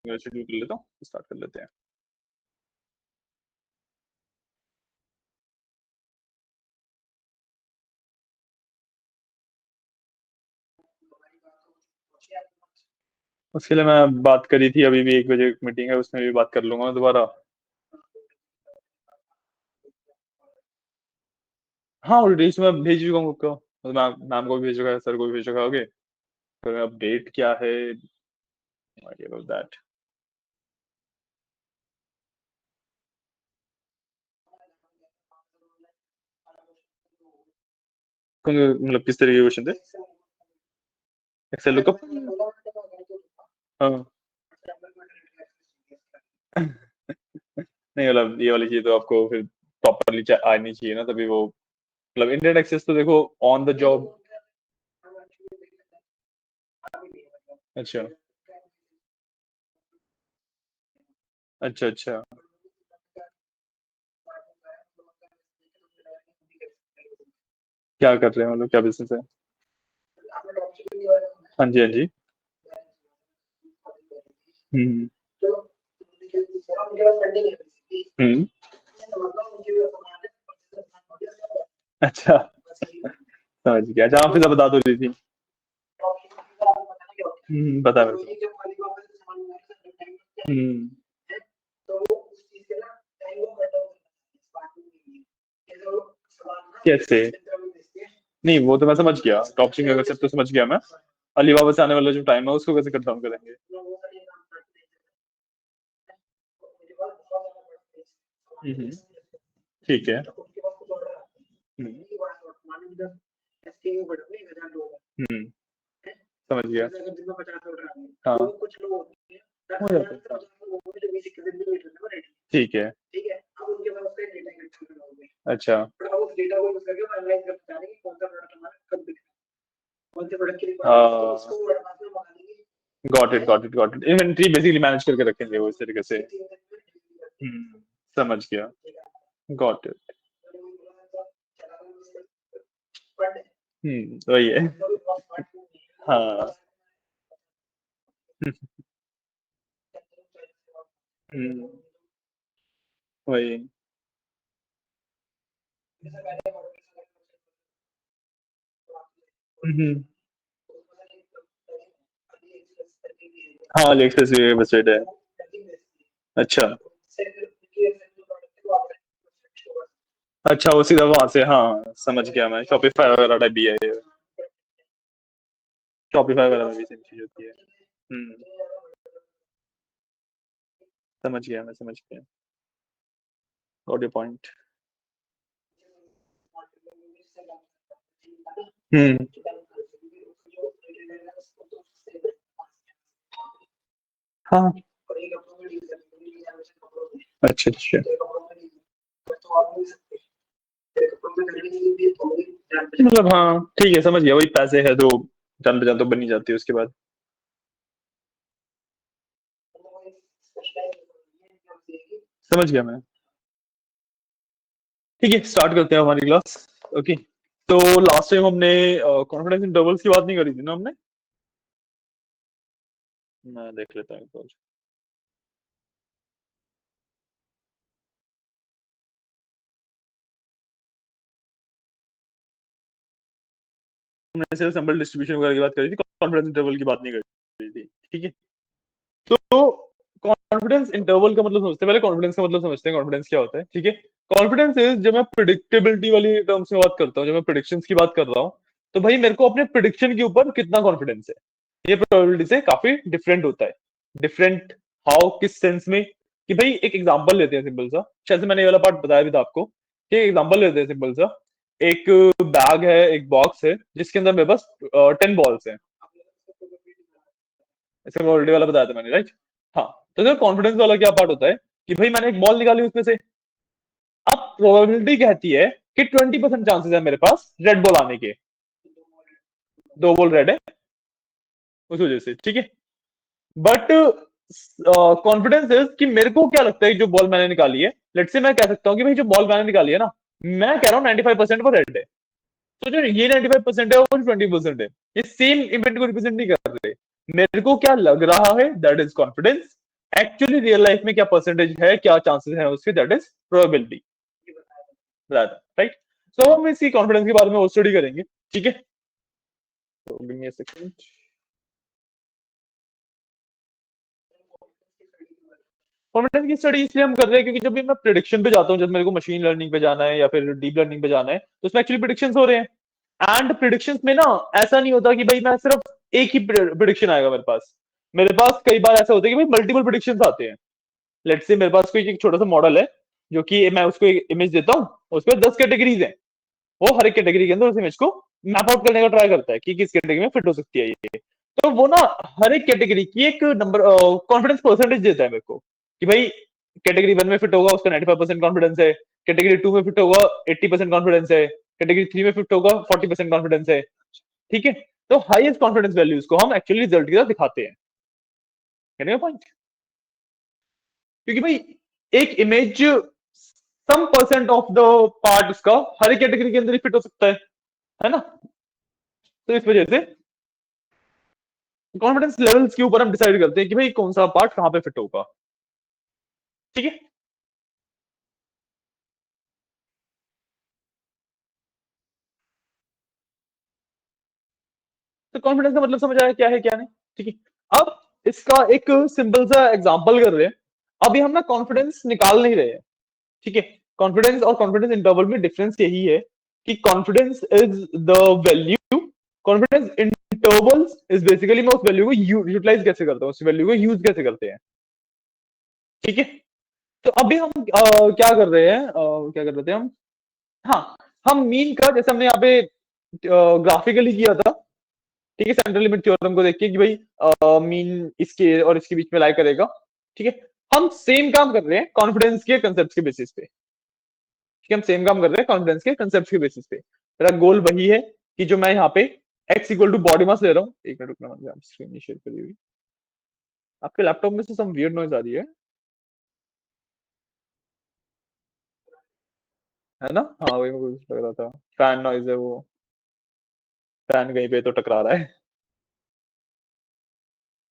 Schedule कर लेता हूँ, स्टार्ट कर लेते हैं। उसके लिए मैं बात करी थी, अभी भी 1 बजे मीटिंग है, उसमें भी बात कर लूंगा दोबारा। हाँ, और डिटेल्स मैं भेज चुका हूँ आपको, मैम मैम को भी भेज चुका है, सर को भी भेज चुका है। ओके, तो अपडेट क्या है अबाउट दैट? मतलब किस तरीके के क्वेश्चन थे? Excel lookup? हाँ। नहीं, मतलब ये वाली चीज तो आपको फिर प्रॉपरली आनी चाहिए ना, तभी वो, मतलब इंटरनेट एक्सेस तो देखो ऑन द जॉब। अच्छा अच्छा अच्छा। क्या कर रहे हैं, मतलब क्या बिजनेस है? हाँ जी हाँ जी। हम्म हम्म। अच्छा, समझ गया। अच्छा, आप फिर बता दो रही थी। बता मेरे को। हम्म। कैसे? नहीं, वो तो मैं समझ गया, टॉपसिंग का कंसेप्ट तो समझ गया मैं। अलीबाबा से आने वाला जो टाइम है उसको कैसे कट डाउन करेंगे? हम्म, ठीक है। हम्म हम्म, समझ गया। हाँ, हो जाता है। ठीक है। अच्छा। Got it got it. Inventory basically manage करके रखेंगे वो इस तरीके से। समझ गया। Got it. वही है। हाँ। हम्म, वही। हम्म, हाँ, लेक्सस भी वेबसाइट है। अच्छा अच्छा, वो सीधा वहां से, हाँ समझ गया मैं, शॉपिफाई वगैरह टाइप भी है ये। शॉपिफाई वगैरह में भी सेम चीज होती है। समझ गया, मैं समझ गया। Got your point. हम्म। हाँ। अच्छा अच्छा। मतलब हाँ ठीक है, समझ गया, वही पैसे है तो जान पहचान तो बनी जाती है उसके बाद। समझ गया मैं। ठीक है, स्टार्ट करते हैं हमारी क्लास। ओके। तो लास्ट टाइम हमने कॉन्फिडेंस इंटरवल्स की बात नहीं करी थी ना हमने? मैं देख लेता हूँ एक बार। हमने सिर्फ सैंपल डिस्ट्रीब्यूशन वगैरह की बात करी थी, कॉन्फिडेंस इंटरवल की बात नहीं करी थी। ठीक है। तो कॉन्फिडेंस इंटरवल का मतलब समझते हैं, पहले कॉन्फिडेंस का मतलब समझते हैं, कॉन्फिडेंस क्या होता है। ठीक है। कॉन्फिडेंस इज, जब मैं प्रिडिक्टेबिलिटी वाली टर्म्स में बात करता हूँ, जब मैं प्रिडिक्शंस की बात कर रहा हूँ, तो भाई मेरे को अपने प्रिडिक्शन के ऊपर कितना कॉन्फिडेंस है, ये प्रोबेबिलिटी से काफी डिफरेंट होता है। डिफरेंट हाउ, किस सेंस में? कि भाई एक एग्जांपल लेते हैं सिंपल सा, शायद से मैंने ये वाला पार्ट बताया भी था आपको, कि एग्जांपल लेते हैं सिंपल सा। एक बैग है, एक बॉक्स है, जिसके अंदर मेरे पास 10 बॉल्स हैं। इसका प्रोबेबिलिटी वाला बताया था मैंने, राइट? हाँ। तो सर कॉन्फिडेंस वाला क्या पार्ट होता है, कि भाई मैंने एक बॉल निकाली उसमें से। अब प्रोबेबिलिटी कहती है कि 20% चांसेस है मेरे पास रेड बॉल आने के। 2 बॉल रेड है उस वजह से, ठीक है। बट कॉन्फिडेंस इज कि मेरे को क्या लगता है जो बॉल मैंने निकाली है, लेट्स से मैं कह सकता हूँ कि भाई जो बॉल मैंने निकाली है ना, मैं कह रहा हूँ 95% वो रेड है। तो जो ये 95% है और 20% है, ये सेम इवेंट को रिप्रेजेंट नहीं कर रहे। मेरे को क्या लग रहा है, that is confidence. Actually real life में क्या परसेंटेज है, क्या चांसेस है उसके, दैट इज प्रोबेबिलिटी, राइट। सो हम इसकी कॉन्फिडेंस के बारे में और स्टडी करेंगे, ठीक है। तो give me a second. Confidence की स्टडी इसलिए हम कर रहे हैं क्योंकि जब भी मैं प्रिडिक्शन पे जाता हूँ, जब मेरे को मशीन लर्निंग पे जाना है या फिर डीप लर्निंग पे जाना है, तो उसमें एक्चुअली प्रिडिक्शंस हो रहे हैं। एंड प्रिडिक्शंस में ना ऐसा नहीं होता कि भाई मैं सिर्फ एक ही प्रिडिक्शन आएगा मेरे पास कई बार ऐसा होता है कि भाई मल्टीपल प्रिडिक्शंस आते हैं। लेट्स से मेरे पास कोई एक छोटा सा मॉडल है, जो कि मैं उसको एक इमेज देता हूँ, उसमें 10 कैटेगरीज हैं। वो हर एक कैटेगरी के अंदर उस इमेज को मैप आउट करने का ट्राई करता है कि किस कैटेगरी में फिट हो सकती है ये। तो वो ना हर एक कैटेगरी की एक नंबर कॉन्फिडेंस परसेंटेज देता है मेरे को, कि भाई कैटेगरी 1 में फिट होगा उसका 95% कॉन्फिडेंस है, कैटेगरी 2 में फिट होगा 80% कॉन्फिडेंस है, कैटेगरी 3 में फिट होगा 40% कॉन्फिडेंस है, ठीक है। तो हाईएस्ट कॉन्फिडेंस वैल्यूज को हम एक्चुअली रिजल्ट के साथ दिखाते हैं। पॉइंट, क्योंकि भाई एक image some percent of the part उसका हर एक कैटेगरी के अंदर ही फिट हो सकता है ना। तो इस वजह से कॉन्फिडेंस लेवल्स के ऊपर हम डिसाइड करते हैं कि भाई कौन सा पार्ट कहां पे फिट होगा, ठीक है। तो कॉन्फिडेंस का मतलब समझ आया क्या है क्या नहीं, ठीक है। अब इसका एक सिंपल सा एग्जांपल कर रहे हैं। अभी हम ना कॉन्फिडेंस निकाल नहीं रहे हैं, ठीक है। कॉन्फिडेंस और कॉन्फिडेंस इंटरवल में डिफरेंस यही है कि confidence is the value, confidence intervals is basically मैं उस वैल्यू को यूटिलाइज कैसे करता हूँ, उस वैल्यू को यूज कैसे करते हैं, ठीक है। तो अभी हम क्या कर रहे हैं, क्या कर रहे थे हम, हाँ, हम मीन का जैसे हमने यहाँ पे ग्राफिकली किया था, ठीक है, सेंट्रल लिमिट थ्योरम को देख के कि भाई मीन इसके और इसके बीच में लाई करेगा, ठीक है। हम सेम काम कर रहे हैं कॉन्फिडेंस के कंसेप्ट के बेसिस पे, ठीक है। हम सेम काम कर रहे हैं कॉन्फिडेंस के कंसेप्ट के बेसिस पे। मेरा गोल वही है कि जो मैं यहाँ पे x equal to body mass ले रहा हूँ, एक मिनट रुकना, मुझे स्क्रीन नहीं शेयर करी हुई। आपके लैपटॉप में से सम वियर्ड नॉइज आ रही है ना। हाँ वही मुझे लग रहा था, फैन नॉइज है वो, फैन कहीं पे तो टकरा रहा है।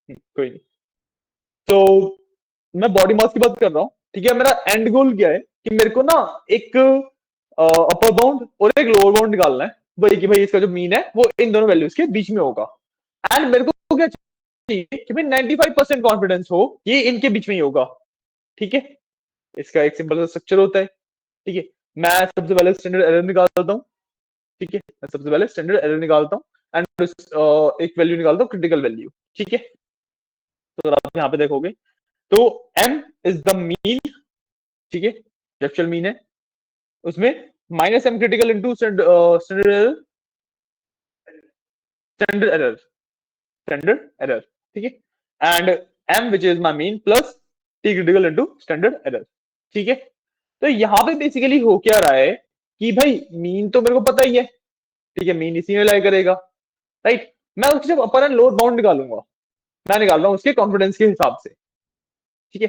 कोई नहीं। तो मैं बॉडी मास की बात कर रहा हूँ, ठीक है। मेरा एंड गोल क्या है कि मेरे को ना एक अपर बाउंड और एक लोअर बाउंड निकालना है, वही कि भाई इसका जो मीन है वो इन दोनों वैल्यूज के बीच में होगा। एंड मेरे को क्या चाहिए कि भाई 95% कॉन्फिडेंस हो ये इनके बीच में ही होगा, ठीक है। इसका एक सिंपल सा स्ट्रक्चर होता है, ठीक है। मैं सबसे पहले स्टैंडर्ड एरर निकालता हूँ, ठीक है। मैं सबसे पहले स्टैंडर्ड एरर निकालता हूँ एंड एक वैल्यू निकालता हूँ क्रिटिकल वैल्यू, ठीक है। तो आप यहाँ पे देखोगे तो m इज द मीन, ठीक है, एक्चुअल मीन है। उसमें minus m critical into standard standard error, standard error, ठीक है। And m which is my mean plus t critical into standard error, ठीक है। तो यहाँ पे बेसिकली हो क्या रहा है कि भाई मीन तो मेरे को पता ही है, ठीक है, मीन इसी में लाई करेगा, राइट। मैं उसकी जब अपर एंड लोअर बाउंड निकालूंगा, मैं निकाल रहा हूँ उसके कॉन्फिडेंस के हिसाब से, ठीक है।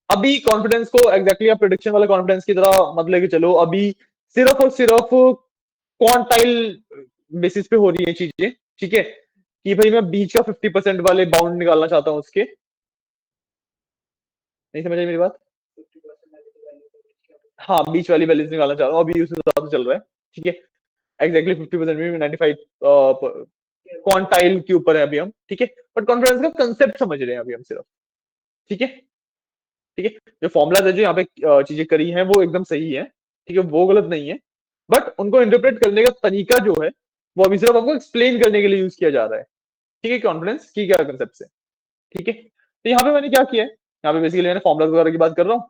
अभी कॉन्फिडेंस को एग्जैक्टली आप प्रिडिक्शन वाले कॉन्फिडेंस की तरह मत लेके चलो, अभी सिर्फ और सिर्फ क्वांटाइल बेसिस पे हो रही है चीजें, ठीक है। कि भाई मैं बीच का 50% वाले बाउंड निकालना चाहता हूँ उसके, नहीं समझ आई मेरी बात। हाँ, बीच वाली वैल्यूज निकालना चाह रहा हूँ, अभी उस हिसाब से चल रहा है, ठीक है। एग्जैक्टली 50% में 95 क्वांटाइल के ऊपर है अभी हम, ठीक है। बट कॉन्फिडेंस का कंसेप्ट समझ रहे हैं अभी हम सिर्फ, ठीक है, ठीक है। जो फॉर्मुला है जो यहाँ पे चीजें करी हैं वो एकदम सही है, ठीक है, वो गलत नहीं है। बट उनको इंटरप्रेट करने का तरीका जो है वो अभी सिर्फ आपको एक्सप्लेन करने के लिए यूज किया जा रहा है, ठीक है, कॉन्फिडेंस की क्या कंसेप्ट है, ठीक है। तो यहाँ पे मैंने क्या किया है, यहाँ पे बेसिकली मैंने फॉर्मुला वगैरह की बात कर रहा हूँ।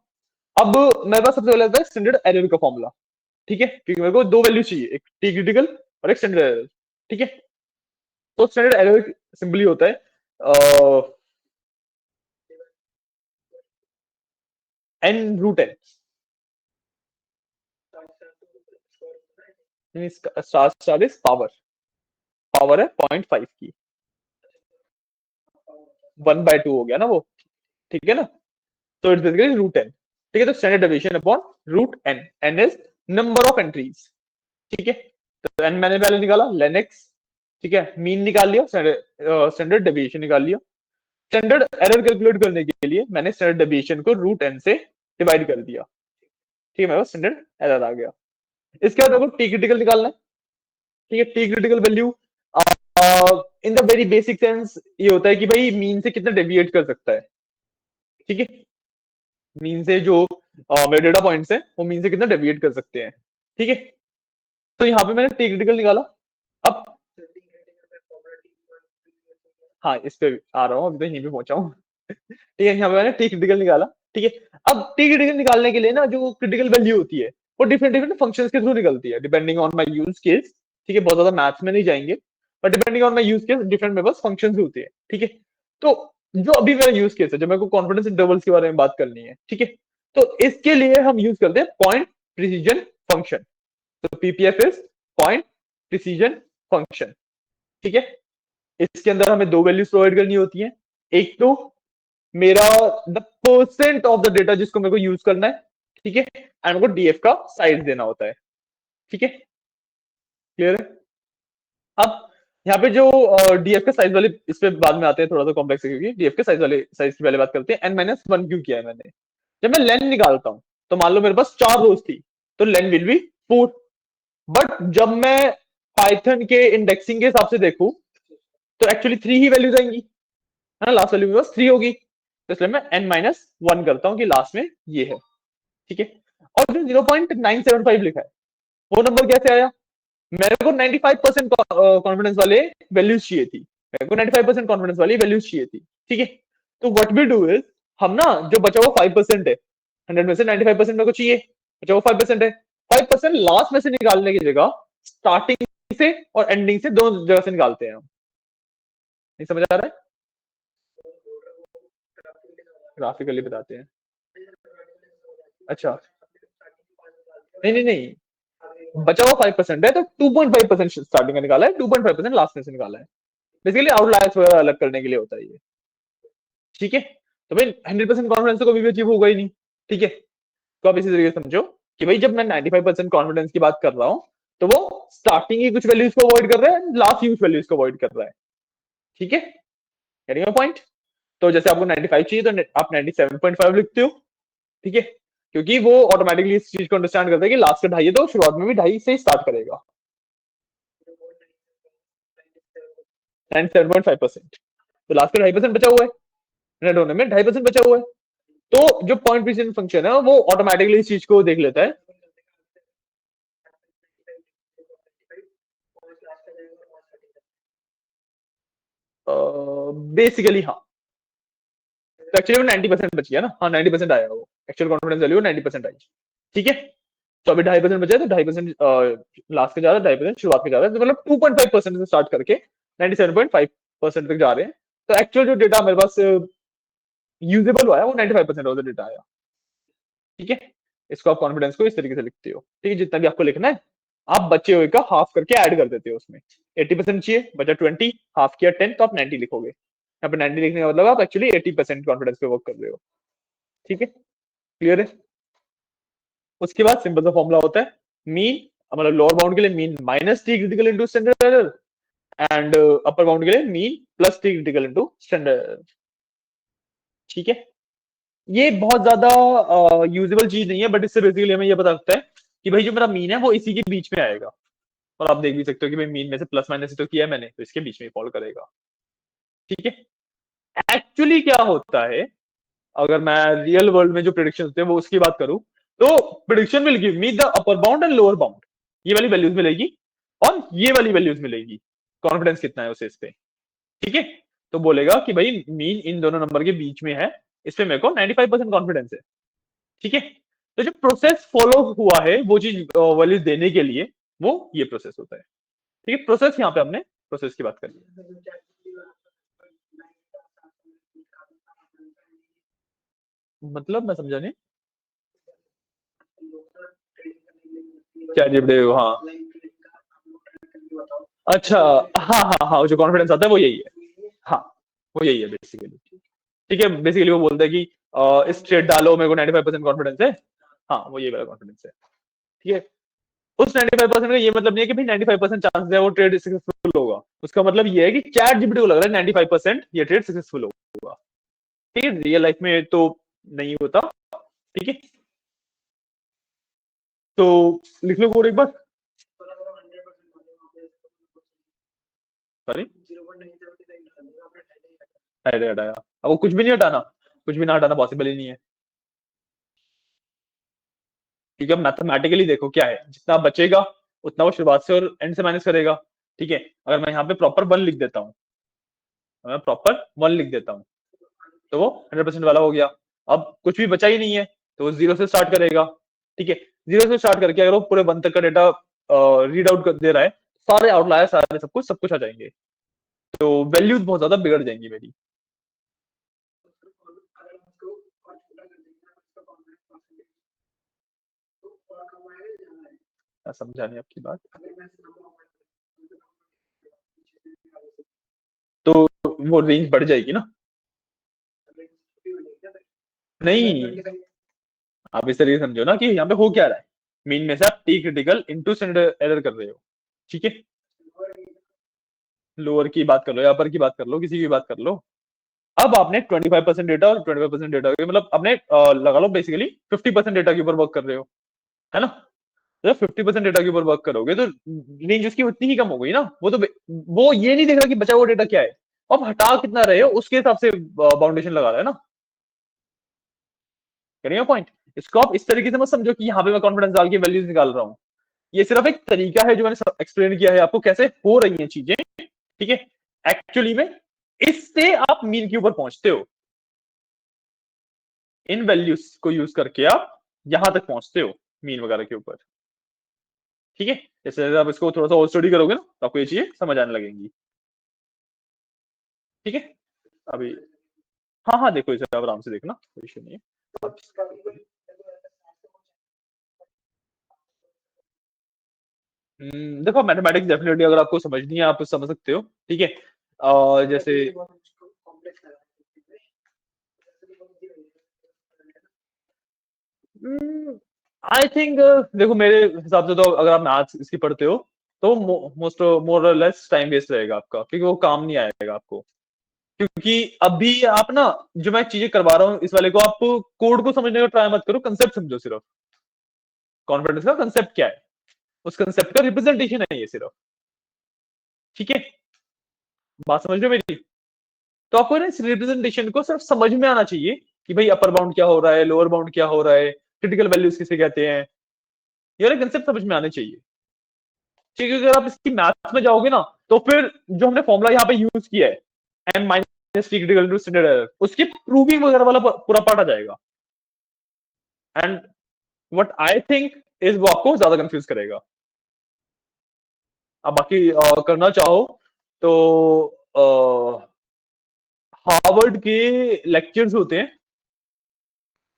अब मेरे पास सबसे पहले आता है स्टैंडर्ड एरर का फॉर्मुला, ठीक है, क्योंकि मेरे को दो वैल्यू चाहिए, एक टी क्रिटिकल और एक स्टैंडर्ड एरर, ठीक है। तो स्टैंडर्ड एरर सिंपली होता है n root n, star star is power, power है 0.5 की, 1/2 हो गया ना वो, ठीक है ना। तो इट्स बेसिकली रूट एन, ठीक है। तो standard deviation upon root n, n is number of entries, ठीक है। तो एन मैंने पहले निकाला लेन एक्स, ठीक है, मीन निकाल लिया, स्टैंडर्ड डेविएशन निकाल लिया। स्टैंडर्ड एरर कैलकुलेट करने के लिए मैंने स्टैंडर्ड डेविएशन को रूट एन से डिवाइड कर दिया, ठीक है, मेरे पास स्टैंडर्ड एरर आ गया। इसके बाद मेरे को टी क्रिटिकल निकालना है, ठीक है। T critical value in the very basic sense ये होता है कि भाई मीन से कितना डेविएट कर सकता है, ठीक है। मीन से जो मेरे डेटा पॉइंट्स हैं वो मीन से कितना डेविएट कर सकते हैं, ठीक है। तो यहाँ पे मैंने टी क्रिटिकल निकाला। अब हाँ, इस पे आ रहा हूँ, अभी तो यहीं पे पहुंचा हूँ। ठीक है, यहाँ पे मैंने टी क्रिटिकल निकाला, ठीक है। अब टी क्रिटिकल निकालने के लिए ना जो क्रिटिकल वैल्यू होती है वो डिफरेंट डिफरेंट फंक्शंस के थ्रू निकलती है, depending on my use case, ठीक है। बहुत ज्यादा मैथ्स में नहीं जाएंगे, but depending on my use case different मेरे पास फंक्शंस होते हैं, ठीक है। तो जो अभी मेरा यूज केस है, जब मेरे को कॉन्फिडेंस इंटरवल्स के बारे में बात करनी है, ठीक है, तो इसके लिए हम यूज करते हैं पॉइंट प्रिसीजन फंक्शन। तो PPF is point precision function, ठीक है। इसके अंदर हमें दो वैल्यूज प्रोवाइड करनी होती है। एक तो मेरा the percent of the data जिसको मेरे को यूज करना है, ठीक है, एंड मेरे को डीएफ का साइज देना होता है, ठीक है। क्लियर है? अब यहाँ पे जो डीएफ के साइज वाले, इस पे बाद में आते हैं, थोड़ा सा कॉम्प्लेक्स है क्योंकि डीएफ के साइज वाले साइज की पहले बात करते हैं। n-1 क्यों किया है मैंने? जब मैं लेन निकालता हूं तो मान लो मेरे पास 4 रोज थी, तो लेन विल बी 4। बट जब मैं पाइथन के इंडेक्सिंग के हिसाब से देखूं तो एक्चुअली 3 ही वैल्यूज आएंगी, है ना, लास्ट वैल्यू मेरे पास 3 होगी, तो इसलिए मैं n-1 करता हूं कि लास्ट में ये है, ठीक है। और जो 0.975 लिखा है वो नंबर कैसे आया? मेरे को 95% कॉन्फिडेंस वाले वैल्यूज चाहिए थी, मेरे को 95% कॉन्फिडेंस वाली वैल्यूज चाहिए थी, ठीक है। तो व्हाट वी डू इज, हम ना जो बचा हुआ 5% है, 100 में से 95% मेरे को चाहिए, बचा हुआ 5% है, 5% लास्ट में से निकालने की जगह स्टार्टिंग से और एंडिंग से दोनों जगह से निकालते हैं हम। नहीं समझ आ रहा है? ग्राफिकली बताते हैं। अच्छा, नहीं नहीं नहीं, बचा हुआ 5% है तो 2.5% स्टार्टिंग का निकाला है, 2.5% लास्ट में से निकाला है। बेसिकली आउटलायर्स वगैरह अलग करने के लिए होता है ये, ठीक है। तो भाई 100% कॉन्फिडेंस तो कभी भी अचीव होगा ही नहीं, ठीक है। तो आप इसी तरीके से समझो कि भाई जब मैं 95% कॉन्फिडेंस की बात कर रहा हूं तो वो स्टार्टिंग की कुछ वैल्यूज को अवॉइड कर रहा है, लास्ट की कुछ वैल्यूज को अवॉइड कर रहा है, ठीक है। Getting my point? तो जैसे आपको 95 चाहिए तो आप 97.5 लिखते हो, ठीक है, क्योंकि वो ऑटोमेटिकली इस चीज को अंडरस्टैंड करता है कि लास्ट का ढाई है तो शुरुआत में भी ढाई से ही स्टार्ट करेगा। 97.5%, तो लास्ट का 2.5% बचा हुआ है, नेट होने में 2.5% बचा हुआ है। तो जो पॉइंट प्रिसीजन फंक्शन है वो ऑटोमेटिकली इस चीज को देख लेता है। बेसिकली हाँ, तो एक्चुअली वो 90% बच गया ना, हाँ 90% आया, वो एक्चुअल कॉन्फिडेंस वैल्यू 90% आई, ठीक है। तो अभी 2.5% बचा है, तो 2.5% लास्ट के जा रहा है, 2.5% शुरुआत के जा रहा है, तो मतलब 2.5% से स्टार्ट करके 97.5% तक जा रहे हैं। तो एक्चुअल जो डेटा मेरे पास यूजेबल हुआ है वो 95% ऑफ द डेटा आया, ठीक है। इसको आप कॉन्फिडेंस को इस तरीके से लिखते हो, ठीक है। जितना भी आपको लिखना है आप बचे हुए का हाफ करके ऐड कर देते हो उसमें। 80% चाहिए, बचा 20, हाफ किया 10, तो आप 90 लिखोगे। यहाँ पे 90 लिखने का मतलब आप एक्चुअली 80% कॉन्फिडेंस पे वर्क कर रहे हो, ठीक है। क्लियर है? उसके बाद सिंपल सा फॉर्मूला होता है मीन, मतलब लोअर बाउंड के लिए mean minus t critical into standard error, and upper bound के लिए mean plus t critical into standard error, ठीक है। ये बहुत ज्यादा यूजेबल चीज नहीं है, बट इससे बेसिकली हमें ये पता लगता है कि भाई जो मेरा मीन है वो इसी के बीच में आएगा। और आप देख भी सकते हो कि भाई मीन में से प्लस माइनस तो किया है मैंने, तो इसके बीच में फॉल करेगा, ठीक है। एक्चुअली क्या होता है, अगर मैं रियल वर्ल्ड में जो प्रिडिक्शन होते हैं वो उसकी बात करूं, तो prediction will give me the upper bound and lower bound, ये वाली वैल्यूज मिलेगी और ये वाली वैल्यूज मिलेगी, कॉन्फिडेंस कितना है उसे इस पे, ठीक है। तो बोलेगा कि भाई मीन इन दोनों नंबर के बीच में है, इस पे मेरे को 95% कॉन्फिडेंस है, ठीक है। तो जो प्रोसेस फॉलो हुआ है वो चीज वैल्यू देने के लिए, वो ये प्रोसेस होता है, ठीक है। प्रोसेस यहाँ पे हमने प्रोसेस की बात कर ली। मतलब मैं समझा नहीं। क्या जीपीटी? हाँ, अच्छा, हाँ हाँ हाँ, जो कॉन्फिडेंस आता है वो यही है, हाँ वो यही है बेसिकली, ठीक है। बेसिकली वो बोलता है कि इस ट्रेड डालो, मेरे को 95% कॉन्फिडेंस है, हाँ वो ये वाला कॉन्फिडेंस है, ठीक है। उस 95% का ये मतलब नहीं है कि भाई 95% चांसेस है वो ट्रेड सक्सेसफुल होगा। उसका मतलब ये है कि चैट जीपीटी को लग रहा है 95% ये ट्रेड सक्सेसफुल होगा। ठीक है, रियल लाइफ में तो नहीं होता। ठीक है, तो लिख लो कोड एक बार। सॉरी, अरे हटाया, अब वो कुछ भी नहीं हटाना, कुछ भी ना हटाना पॉसिबल ही नहीं है। क्योंकि अब मैथमेटिकली देखो क्या है, जितना बचेगा उतना वो शुरुआत से और एंड से माइनस करेगा। ठीक है, अगर मैं यहाँ पे प्रॉपर वन लिख देता हूँ, मैं प्रॉपर वन लिख देता हूँ, तो वो 100% वाला हो गया। अब कुछ भी बचा ही नहीं है, तो वो जीरो से स्टार्ट करेगा। ठीक है, जीरो से स्टार्ट करके अगर वो पूरे वन तक का डेटा रीड आउट कर दे रहा है, सारे आउटलायर सारे सब कुछ आ जाएंगे, तो वैल्यूज बहुत ज्यादा बिगड़ जाएंगी मेरी। मैं समझा नहीं आपकी बात। तो वो रेंज बढ़ जाएगी ना। नहीं, आप इस तरीके से समझो ना कि यहाँ पे हो क्या रहा है। मीन में से आप T critical into standard error कर रहे हो। ठीक है, लोअर की बात कर लो या अपर की बात कर लो, किसी की बात कर लो। अब आपने 25% डेटा और 25% डेटा मतलब आपने लगा लो बेसिकली 50% डेटा के ऊपर वर्क कर रहे हो, है ना। तो 50% डेटा के ऊपर वर्क करोगे तो रेंज उसकी उतनी ही कम हो गई ना। वो तो वो ये नहीं देख रहा कि बचा हुआ डेटा क्या है, अब हटा कितना रहे हो उसके हिसाब से बाउंडेशन लगा रहा है ना। करिए पॉइंट। इसको आप इस तरीके से मत समझो कि यहाँ पे मैं कॉन्फिडेंस डाल के वैल्यूज निकाल रहा हूँ। ये सिर्फ एक तरीका है जो मैंने एक्सप्लेन किया है आपको कैसे हो रही है चीजें। ठीक है, एक्चुअली में इससे आप मीन के ऊपर पहुंचते हो, इन वैल्यूज को यूज करके आप यहां तक पहुंचते हो मीन वगैरह के ऊपर। ठीक है, जैसे आप इसको थोड़ा सा और स्टडी करोगे ना तो आपको ये चीजें समझ आने लगेंगी। ठीक है, अभी हाँ हाँ देखो, इसे आप आराम से देखना, कोई इशू नहीं है। आप देखो मैथमेटिक्स डेफिनेटली अगर आपको समझनी है आप समझ सकते हो। ठीक है, जैसे आई थिंक देखो मेरे हिसाब से तो अगर आप मैथ्स इसकी पढ़ते हो तो मोस्ट मोर और लेस टाइम वेस्ट रहेगा आपका, क्योंकि वो काम नहीं आएगा आपको। क्योंकि अभी आप ना, जो मैं चीजें करवा रहा हूँ इस वाले को, आप कोड को समझने का ट्राई मत करो, कंसेप्ट समझो सिर्फ। कॉन्फिडेंस का कंसेप्ट क्या है, उस कंसेप्ट का रिप्रेजेंटेशन है ये सिर्फ। ठीक है, बात समझ रहे हो मेरी। तो आपको ना इस रिप्रेजेंटेशन को सिर्फ समझ में आना चाहिए कि भाई अपर बाउंड क्या हो रहा है, लोअर बाउंड क्या हो रहा है, क्रिटिकल वैल्यूज किसे कहते हैं, ये वाले कंसेप्ट समझ में आने चाहिए। ठीक है, अगर आप इसकी मैथ्स में जाओगे ना तो फिर जो हमने फॉर्मूला यहाँ पे यूज किया है, m minus t critical to standard error, उसकी प्रूविंग वगैरह वाला पूरा पार्ट आ जाएगा। And what I think is वो आपको ज्यादा कंफ्यूज करेगा। अब बाकी करना चाहो तो हार्वर्ड के लेक्चर्स होते हैं।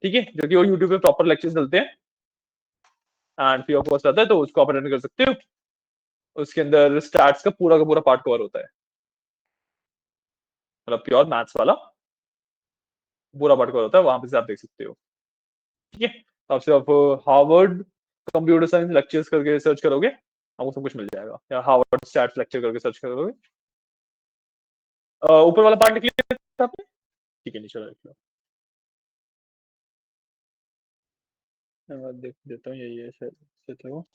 ठीक है, जो कि वो यूट्यूब पे प्रॉपर लेक्चर्स चलते हैं एंड फ्री ऑफ कॉस्ट आता है, तो उसको आप अटेंड कर सकते हो। उसके अंदर स्टैट्स का पूरा पार्ट कवर होता है, मतलब प्योर मैथ्स वाला पूरा पार्ट कवर होता है, वहां पे से आप देख सकते हो। ठीक है, तो आप सिर्फ हार्वर्ड कंप्यूटर साइंस लेक्चर्स करके सर्च करोगे, आपको सब कुछ मिल जाएगा, या हार्वर्ड स्टैट्स लेक्चर करके सर्च करोगे। ऊपर वाला पार्ट निकले आपने। ठीक है, नीचे वाला निकला। मैं देख देता हूँ, यही है शायद से तो।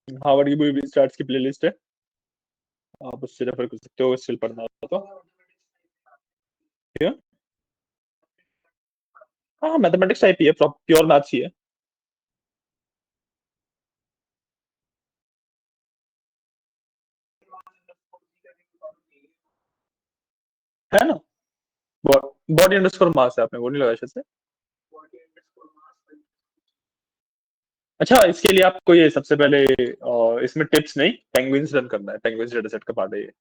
हार्वर्ड की भी स्टैट्स की प्लेलिस्ट है, आप उससे रेफर कर सकते हो स्टिल पढ़ना हो तो। ठीक है, हाँ मैथमेटिक्स टाइप ही है, प्योर मैथ्स ही है। है ना? बॉडी अंडरस्कोर मास है, आपने वो नहीं लगाया शायद से। अच्छा, इसके लिए आपको ये सबसे पहले इसमें टिप्स नहीं, पेंगुइन्स रन करना है, पेंगुइन्स डेटा सेट का पार्ट है ये।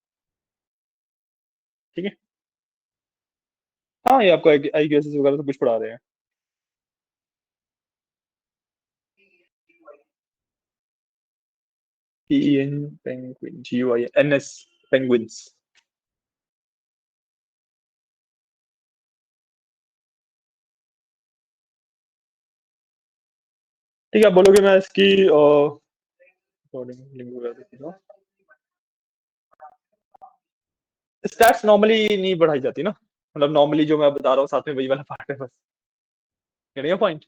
ठीक है। हाँ, ये आपको आईक्यूएसएस वगैरह सब कुछ पढ़ा रहे हैं। PEN penguin, GUINS penguins. ठीक है, आप बोलोगे मैं इसकी कोडिंग लिंक वगैरह देखता हूँ। स्टैट्स नॉर्मली नहीं बढ़ाई जाती ना, मतलब नॉर्मली जो मैं बता रहा हूँ साथ में वही वाला पार्ट है बस। getting your point?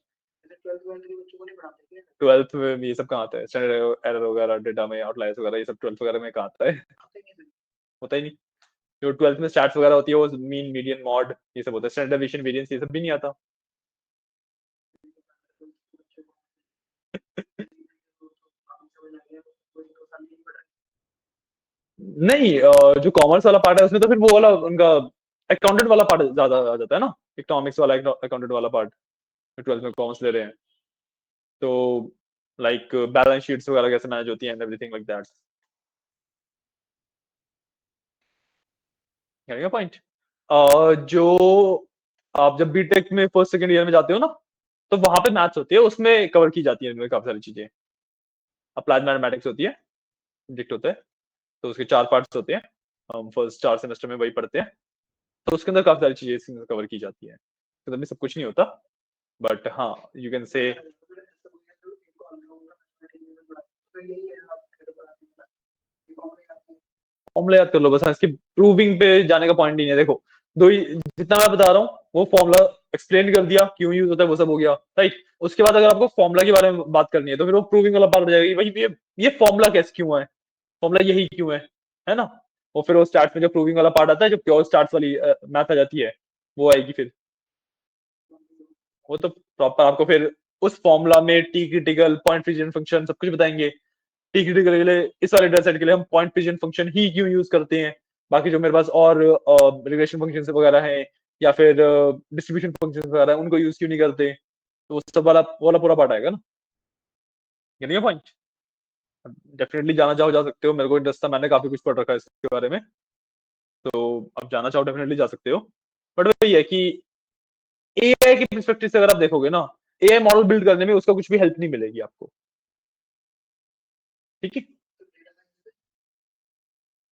12th में ये सब कहाँ आता है, स्टैंडर्ड एरर वगैरह, डेटा में आउटलायर्स वगैरह, ये सब 12th वगैरह में कहाँ आता है? होता ही नहीं। जो 12th में स्टैट्स वगैरह होती है वो मीन, मीडियन, मॉड, ये सब होता है। स्टैंडर्ड डेविएशन, वेरिएंस, ये सब भी नहीं आता। नहीं, जो कॉमर्स वाला पार्ट है उसमें तो फिर वो वाला उनका अकाउंटेंट वाला पार्ट ज्यादा आ जाता है ना, इकोनॉमिक्स वाला अकाउंटेंट वाला पार्ट, 12th में कॉमर्स ले रहे हैं तो, लाइक बैलेंस शीट्स वगैरह कैसे मैनेज होती है and everything like that. Getting your point? जो आप जब बीटेक में फर्स्ट सेकंड ईयर में जाते हो ना, तो वहां पे मैथ्स होती है, उसमें कवर की जाती है इनमें काफी सारी चीजें। अप्लाइड मैथमेटिक्स होती है, सब्जेक्ट होता है, तो उसके 4 पार्ट्स होते हैं। हम फर्स्ट 4 सेमेस्टर में वही पढ़ते हैं, तो उसके अंदर काफी सारी चीजें कवर की जाती है, तो सब कुछ नहीं होता, बट हाँ, यू कैन से। फॉर्मूला याद कर लो बस, हाँ, इसकी प्रूविंग पे जाने का पॉइंट नहीं है। देखो, दो ही जितना मैं बता रहा हूँ वो फॉर्मूला एक्सप्लेन कर दिया, क्यों यूज होता है वो सब हो गया, राइट। उसके बाद अगर आपको फॉर्मूला के बारे में बात करनी है तो फिर वो प्रूविंग वाला पार्ट हो जाएगा, भाई ये फॉर्मूला कैसे क्यों है, फॉर्मूला यही क्यों है ना। और फिर वो स्टार्ट में जो प्रूविंग वाला पार्ट आता है, जो प्योर स्टार्ट वाली मैथ आ जाती है, वो आएगी फिर। वो तो प्रॉपर आपको फिर उस फॉर्मूला में T critical, point prison function सब कुछ बताएंगे। टी क्रिटिकल के लिए, इस वाले डेटा सेट के लिए हम पॉइंट प्रिजन फंक्शन ही क्यों यूज करते हैं, बाकी जो मेरे पास और रिग्रेशन फंक्शन वगैरह हैं या फिर डिस्ट्रीब्यूशन फंक्शन वगैरह हैं, उनको यूज क्यों नहीं करते, तो वो सब वाला वाला पूरा पार्ट आएगा ना। यानी पॉइंट, डेफिनेटली जाना चाहो जा सकते हो, मेरे को इंटरेस्ट था, मैंने काफी कुछ पढ़ रखा है इसके बारे में, तो अब जाना चाहो डेफिनेटली जा सकते हो। बट वही है कि एआई के परस्पेक्टिव से अगर आप देखोगे ना, एआई मॉडल बिल्ड करने में उसका कुछ भी हेल्प नहीं मिलेगी आपको। ठीक है।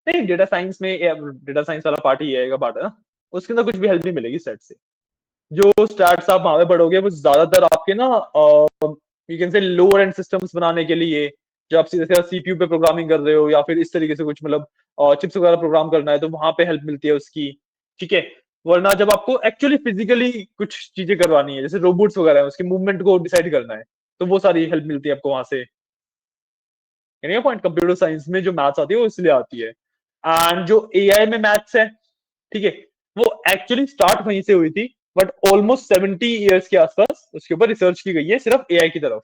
नहीं, डेटा साइंस में, डेटा साइंस वाला पार्ट ही एआई का पार्ट है ना, उसके अंदर कुछ भी हेल्प नहीं मिलेगी स्टैट से। जो स्टैट्स आप वहां पे पढ़ोगे वो ज्यादातर आपके ना, you can say lower and systems बनाने के लिए, जो आप सीधे सीपीयू पे प्रोग्रामिंग कर रहे हो या फिर इस तरीके से कुछ, मतलब चिप्स वगैरह प्रोग्राम करना है तो वहां पे हेल्प मिलती है उसकी। ठीक है। वरना जब आपको एक्चुअली फिजिकली कुछ चीजें करवानी है, जैसे रोबोट्स वगैरह है, उसकी मूवमेंट को डिसाइड करना है, तो वो सारी हेल्प मिलती है आपको वहां से। यानी पॉइंट, कंप्यूटर साइंस में जो मैथ्स आती है वो इसलिए आती है। एंड जो एआई में मैथ्स है, ठीक है, वो एक्चुअली स्टार्ट वहीं से हुई थी, बट ऑलमोस्ट 70 ईयर्स के आसपास उसके ऊपर रिसर्च की गई है सिर्फ एआई की तरफ।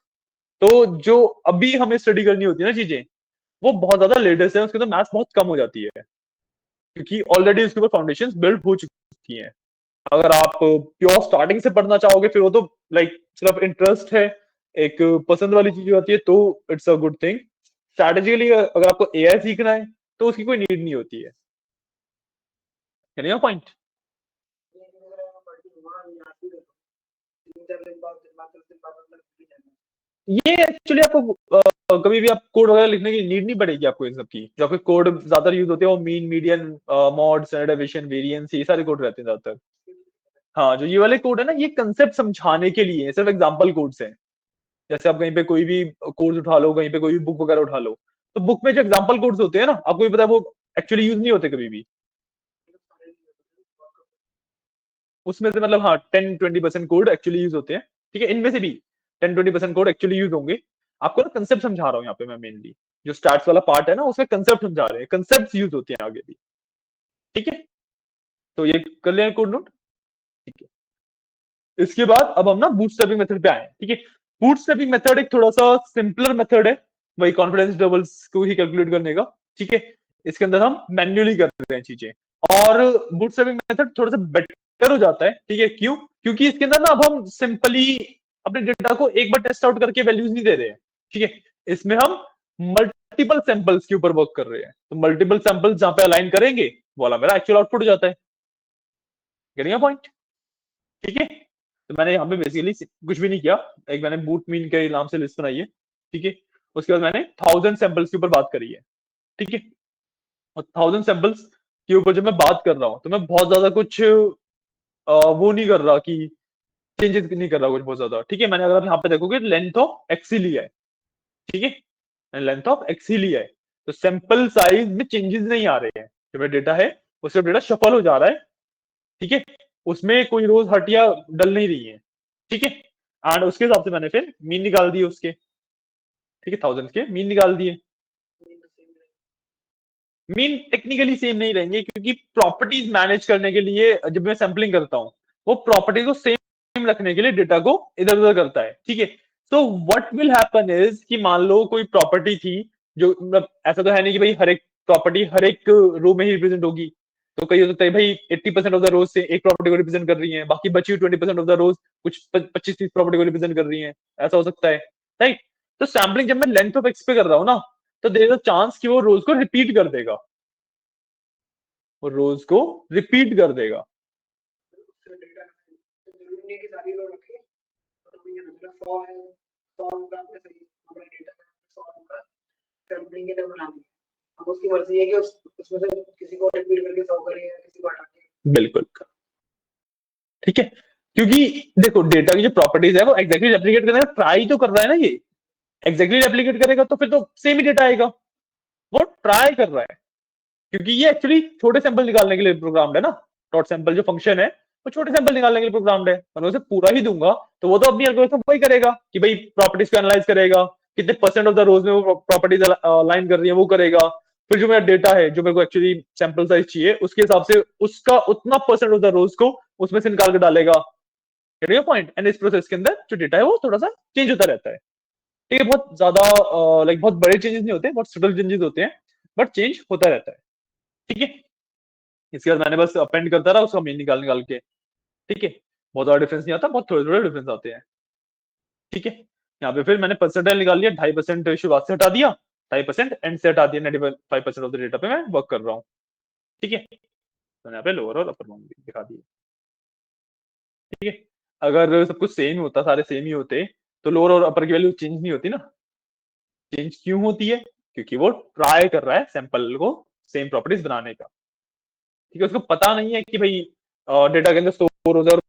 तो जो अभी हमें स्टडी करनी होती है ना चीजें, वो बहुत ज्यादा लेटेस्ट है, उसके अंदर मैथ्स बहुत कम हो जाती है, क्योंकि ऑलरेडी उसके ऊपर फाउंडेशन बिल्ड हो चुकी हैं। अगर आप प्योर स्टार्टिंग से पढ़ना चाहोगे फिर वो तो लाइक सिर्फ इंटरेस्ट है, एक पसंद वाली चीज होती है, तो it's a good thing. Strategically अगर आपको एआई सीखना है तो उसकी कोई नीड नहीं होती है। पॉइंट। ये एक्चुअली आपको कभी भी आप कोड वगैरह लिखने की नीड नहीं पड़ेगी आपको इन सब की। जो आपके कोड ज्यादा यूज होते हैं वो mean, median, mod, standard deviation, variance, ये सारे कोड रहते हैं ज्यादातर। हाँ, जो ये वाले कोड है ना, ये कंसेप्ट समझाने के लिए सिर्फ एग्जांपल कोड्स हैं। जैसे आप कहीं पे कोई भी कोर्स उठा लो, कहीं पे कोई भी बुक वगैरह उठा लो, तो बुक में जो एग्जांपल कोड्स होते हैं ना, आपको भी पता है वो एक्चुअली यूज नहीं होते कभी भी। उसमें से मतलब हाँ, 10-20% कोड एक्चुअली यूज होते हैं। ठीक है, इनमें से भी 10-20% कोड एक्चुअली यूज होंगे। आपको ना कंसेप्ट समझा रहा हूँ यहाँ पे मैं मेनली, जो स्टार्ट वाला पार्ट है ना उसमें कंसेप्ट समझा रहे हैं, कंसेप्ट यूज होते हैं आगे भी। ठीक है, तो ये कर लिया कोड नोट। ठीक है। इसके बाद अब हम ना बूटस्ट्रैपिंग मेथड पे आए। ठीक है। बूटस्ट्रैपिंग मेथड एक थोड़ा सा सिंपलर मेथड है, वही कॉन्फिडेंस इंटरवल्स को ही कैलकुलेट करने का। ठीक है। इसके अंदर हम मैन्युअली कर रहे हैं चीजें, और बूटस्ट्रैपिंग मेथड थोड़ा सा बेटर हो जाता है, ठीक है, क्यों? क्योंकि इसके अंदर ना अब हम सिंपली अपने डेटा को एक बार टेस्ट आउट करके वैल्यूज नहीं दे रहे हैं, ठीक है, इसमें हम मल्टीपल सैंपल्स के ऊपर वर्क कर रहे हैं, तो मल्टीपल सैंपल्स जहां पे अलाइन करेंगे वो वाला मेरा एक्चुअल आउटपुट हो जाता है। Getting point? ठीक है, तो मैंने यहाँ पे बेसिकली कुछ भी नहीं किया, एक मैंने बूट मीन के नाम से लिस्ट बनाई है, ठीक है, उसके बाद मैंने 1000 सैंपल्स के ऊपर बात करी है, ठीक है, और 1000 सैंपल्स के ऊपर जब मैं बात कर रहा हूँ तो मैं बहुत ज्यादा कुछ वो नहीं कर रहा कि चेंजेस नहीं कर रहा कुछ बहुत ज्यादा, ठीक है, मैंने अगर यहाँ पे देखोगे लेंथ ऑफ एक्स ही लिया है, ठीक है, मैंने लेंथ ऑफ एक्स ही लिया है, तो सैंपल साइज में चेंजेस नहीं आ रहे हैं, जो मेरा डेटा है उसका डेटा शफल हो जा रहा है, ठीक है, उसमें कोई रोज हट या डल नहीं रही है, ठीक है, एंड उसके हिसाब से मैंने फिर मीन निकाल दिए उसके, ठीक है, 1000 के मीन निकाल दिए। मीन टेक्निकली सेम नहीं रहेंगे क्योंकि प्रॉपर्टीज मैनेज करने के लिए जब मैं सैम्पलिंग करता हूँ वो प्रॉपर्टी को सेम रखने के लिए डेटा को इधर उधर करता है, ठीक है, तो व्हाट विल हैपन इज कि मान लो कोई प्रॉपर्टी थी जो मतलब ऐसा तो है नहीं कि भाई हर एक प्रॉपर्टी हर एक रो में ही रिप्रेजेंट होगी, तो कई हो सकता है भाई 80% ऑफ द रोज से एक प्रॉपर्टी को रिप्रेजेंट कर रही है, बाकी बची हुई 20% ऑफ द रोज कुछ 25-30 प्रॉपर्टी को रिप्रेजेंट कर रही है, ऐसा हो सकता है, राइट? तो सैम्पलिंग जब मैं लेंथ ऑफ एक्स पे कर रहा हूँ ना तो देयर इज अ चांस कि वो रोज को रिपीट कर देगा, वो रोज को रिपीट कर देगा। बिल्कुल, ठीक है, क्योंकि देखो डेटा की जो प्रॉपर्टीज है वो एग्जैक्टली रेप्लिकेट करने का ट्राई तो कर रहा है ना, ये एग्जैक्टली रेप्लिकेट करेगा तो फिर तो सेम ही डेटा आएगा, वो ट्राई कर रहा है, क्योंकि ये एक्चुअली छोटे सैंपल निकालने के लिए प्रोग्राम्ड है ना, डॉट सैंपल जो फंक्शन है वो छोटे सैंपल निकालने के लिए प्रोग्राम्ड है, मैं उसे पूरा ही दूंगा तो वो तो अपनी एल्गोरिथम वही करेगा कि भाई प्रॉपर्टीज को एनालाइज करेगा, कितने परसेंट ऑफ द रोज में वो प्रॉपर्टीज अलाइन कर रही है वो करेगा, फिर जो मेरा डेटा है जो मेरे को एक्चुअली सैंपल साइज चाहिए उसके हिसाब से उसका उतना परसेंट ऑफ द रोज को उसमें से निकाल के डालेगा, पॉइंट, एंड इस प्रोसेस के अंदर जो डेटा है वो थोड़ा सा चेंज होता रहता है, ठीक है, बहुत ज्यादा लाइक बहुत बड़े चेंजेस नहीं होते, बहुत सटल चेंजेस होते हैं, बट चेंज होता रहता है, ठीक है, इसके बाद मैंने बस अपेंड करता रहा उसका मीन निकाल निकाल के, ठीक है, बहुत ज्यादा डिफरेंस नहीं आता, बहुत थोड़े थोड़े डिफरेंस आते हैं, ठीक है, यहाँ पे फिर मैंने परसेंटाइल निकाल लिया, 2.5% शुरुआत से हटा दिया, 2.5% एंड से हटा दिया, 95% ऑफ द डेटा पे मैं वर्क कर रहा हूँ, ठीक है, तो यहाँ पे लोअर और अपर बाउंड दिखा दिए, ठीक है, अगर सब कुछ सेम ही होता, सारे सेम ही होते तो लोअर और अपर की वैल्यू चेंज नहीं होती ना, चेंज क्यों होती है? क्योंकि वो ट्राई कर रहा है सैंपल को सेम प्रॉपर्टीज बनाने का, ठीक है, उसको पता नहीं है कि भाई डेटा के अंदर स्टोर हो जाए और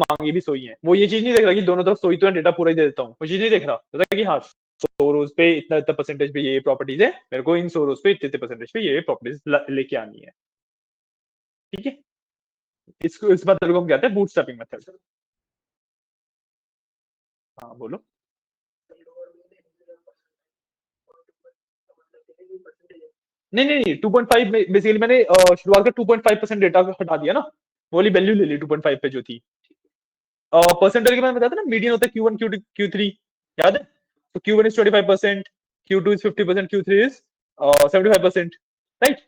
मांगी भी सोई है, वो ये चीज नहीं देख रहा कि दोनों तरफ सोई तो है डेटा पूरा ही दे देता हूँ, वो चीज नहीं देख रहा, होता है कि हाँ 100 रोज पे इतना इतना परसेंटेज पे ये प्रॉपर्टीज है, मेरे को इन 100 रोज पे इतने इतने परसेंटेज पे ये प्रॉपर्टीज लेके आनी है, ठीक है, इसको इस मेथड को हम कहते हैं बूटस्ट्रैपिंग मेथड। हाँ बोलो। नहीं नहीं नहीं 2.5 बेसिकली मैंने शुरुआत का 2.5% डेटा हटा दिया ना, वो वाली वैल्यू ले ली 2.5 पे जो थी, परसेंटेज के मैंने बताया था ना, मीडियन होता है Q1 Q2 Q3, याद है? तो Q1 is 25%, Q2 is 50%, Q3 is 75%, right?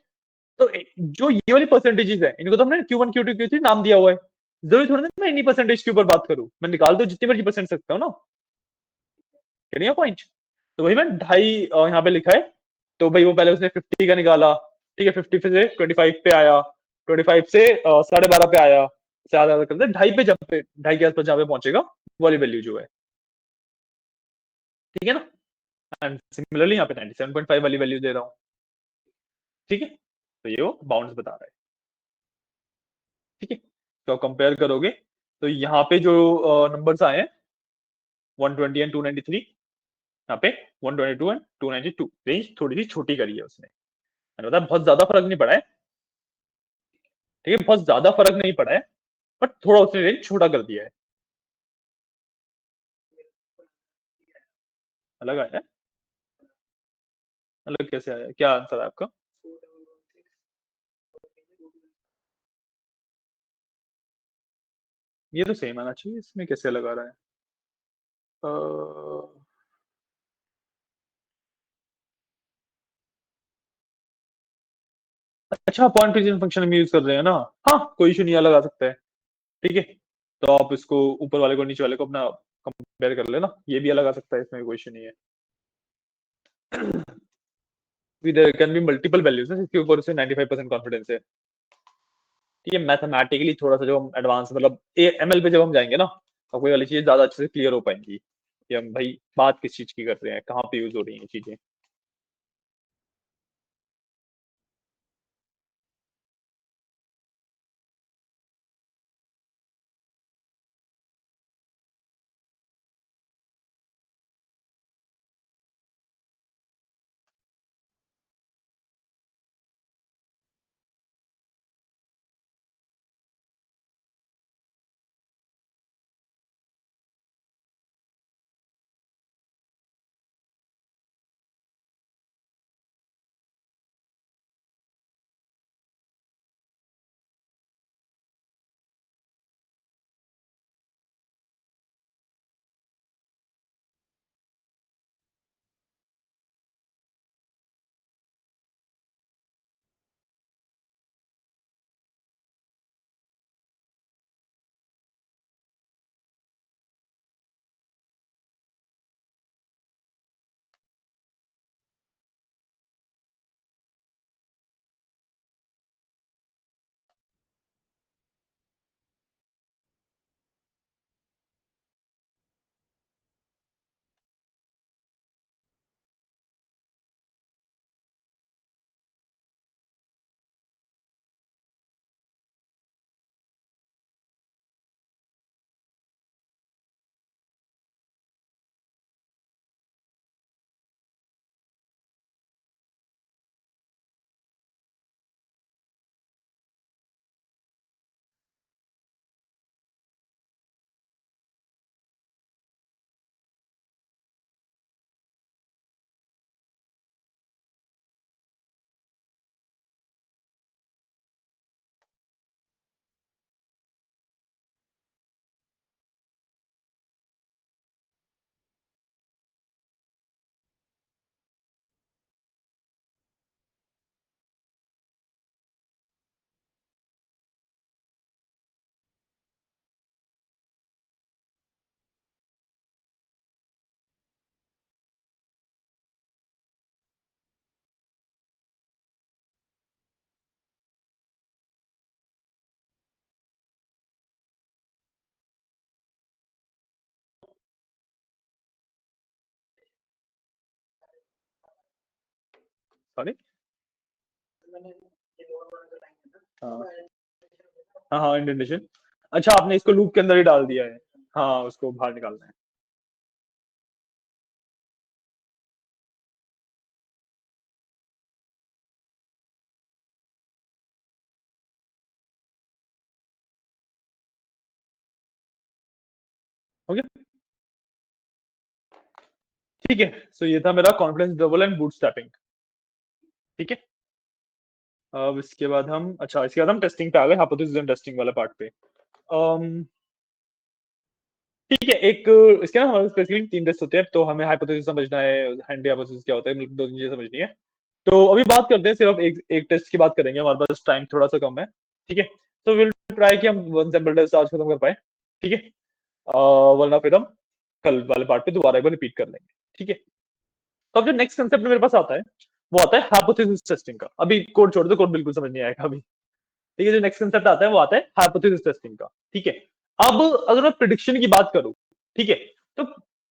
तो जो ये वाली परसेंटेजेस है इनको तो हमने Q1 Q2 Q3 नाम दिया हुआ है, जरूरी थोड़ा ना मैं इन्हीं परसेंटेज के ऊपर बात करूं, मैं निकाल दो जितनी मर्जी परसेंट सकता हूँ ना, कह पॉइंट, तो भाई मैं ढाई यहाँ पे लिखा है, तो भाई वो पहले उसने 50 का निकाला, ठीक है, 50 से 25 पे आया, 25 से 12.5 पे आया, ज्यादा करते ढाई पे, जब पे ढाई के आसपास जहाँ पे पहुंचेगा वाली वैल्यू जो है, ठीक है ना, एंड सिमिलरली यहाँ पे 97.5 वाली वैल्यू दे रहा हूँ, ठीक है, तो ये वो बाउंड्स बता रहा है, ठीक है, तो कंपेयर करोगे तो यहाँ पे जो नंबर्स आए हैं 120 एंड 293, यहाँ पे 122 एंड 292, रेंज थोड़ी सी छोटी करी है उसने, मैंने बताया बहुत ज्यादा फर्क नहीं पड़ा है, ठीक है, बहुत ज्यादा फर्क नहीं पड़ा है, बट थोड़ा उसने रेंज छोटा कर दिया है, अलग आया है, अलग कैसे आया, क्या आंसर है आपका? ये तो सेम आना चाहिए, इसमें कैसे अलग आ रहा है? अ, अच्छा, पॉइंट प्रिसीजन फंक्शन में यूज कर रहे हैं ना, हाँ कोई इशू नहीं है, लगा सकते हैं। ठीक है, तो आप इसको ऊपर वाले को नीचे वाले को अपना कंपेयर कर लेना, ये भी अलग आ सकता है, इसमें कोई इशू नहीं है। There can be multiple values ना जिसके ऊपर से 95% कॉन्फिडेंस है। ठीक है, मैथमेटिकली थोड़ा सा जो हम एडवांस मतलब एमएल पे जब हम जाएंगे ना, तो कोई वाली चीज ज्यादा अच्छे से क्लियर हो पाएंगी कि हम भाई बात किस चीज की कर रहे हैं, कहाँ पे यूज हो रही है चीजें। सॉरी। हाँ हाँ हाँ, इंडेंटेशन। अच्छा, आपने इसको लूप के अंदर ही डाल दिया है। हाँ, उसको बाहर निकालना है। ओके, ठीक है। सो ये था मेरा कॉन्फिडेंस डबल एंड बूटस्ट्रैपिंग। ठीक है, अब इसके बाद हम, अच्छा इसके बाद हम टेस्टिंग पे आ गए, हाइपोथेसिस एंड टेस्टिंग वाला पार्ट पे। अम, ठीक है, एक इसके ना हमारे बेसिकली तीन टेस्ट होते हैं, तो हमें हाइपोथेसिस समझना है, हैंडी हाइपोथेसिस क्या होता है, मतलब दो तीन चीजें समझनी है। तो अभी बात करते हैं, सिर्फ एक एक टेस्ट की बात करेंगे, हमारे पास टाइम थोड़ा सा कम है। ठीक है, तो विल ट्राई कि हम वन सैंपल टेस्ट आज खत्म कर पाए। ठीक है, वरना फिर हम कल वाले पार्ट पे दोबारा एक बार रिपीट कर लेंगे। ठीक है, तो अब जो नेक्स्ट कंसेप्ट मेरे पास आता है, वो आता है हाइपोथेसिस टेस्टिंग का। अभी कोड छोड़ दो, कोड बिल्कुल समझ नहीं आएगा अभी। ठीक है, जो नेक्स्ट कंसेप्ट आता है वो आता है हाइपोथेसिस टेस्टिंग का। ठीक है, अब अगर मैं प्रिडिक्शन की बात करूं, ठीक है, तो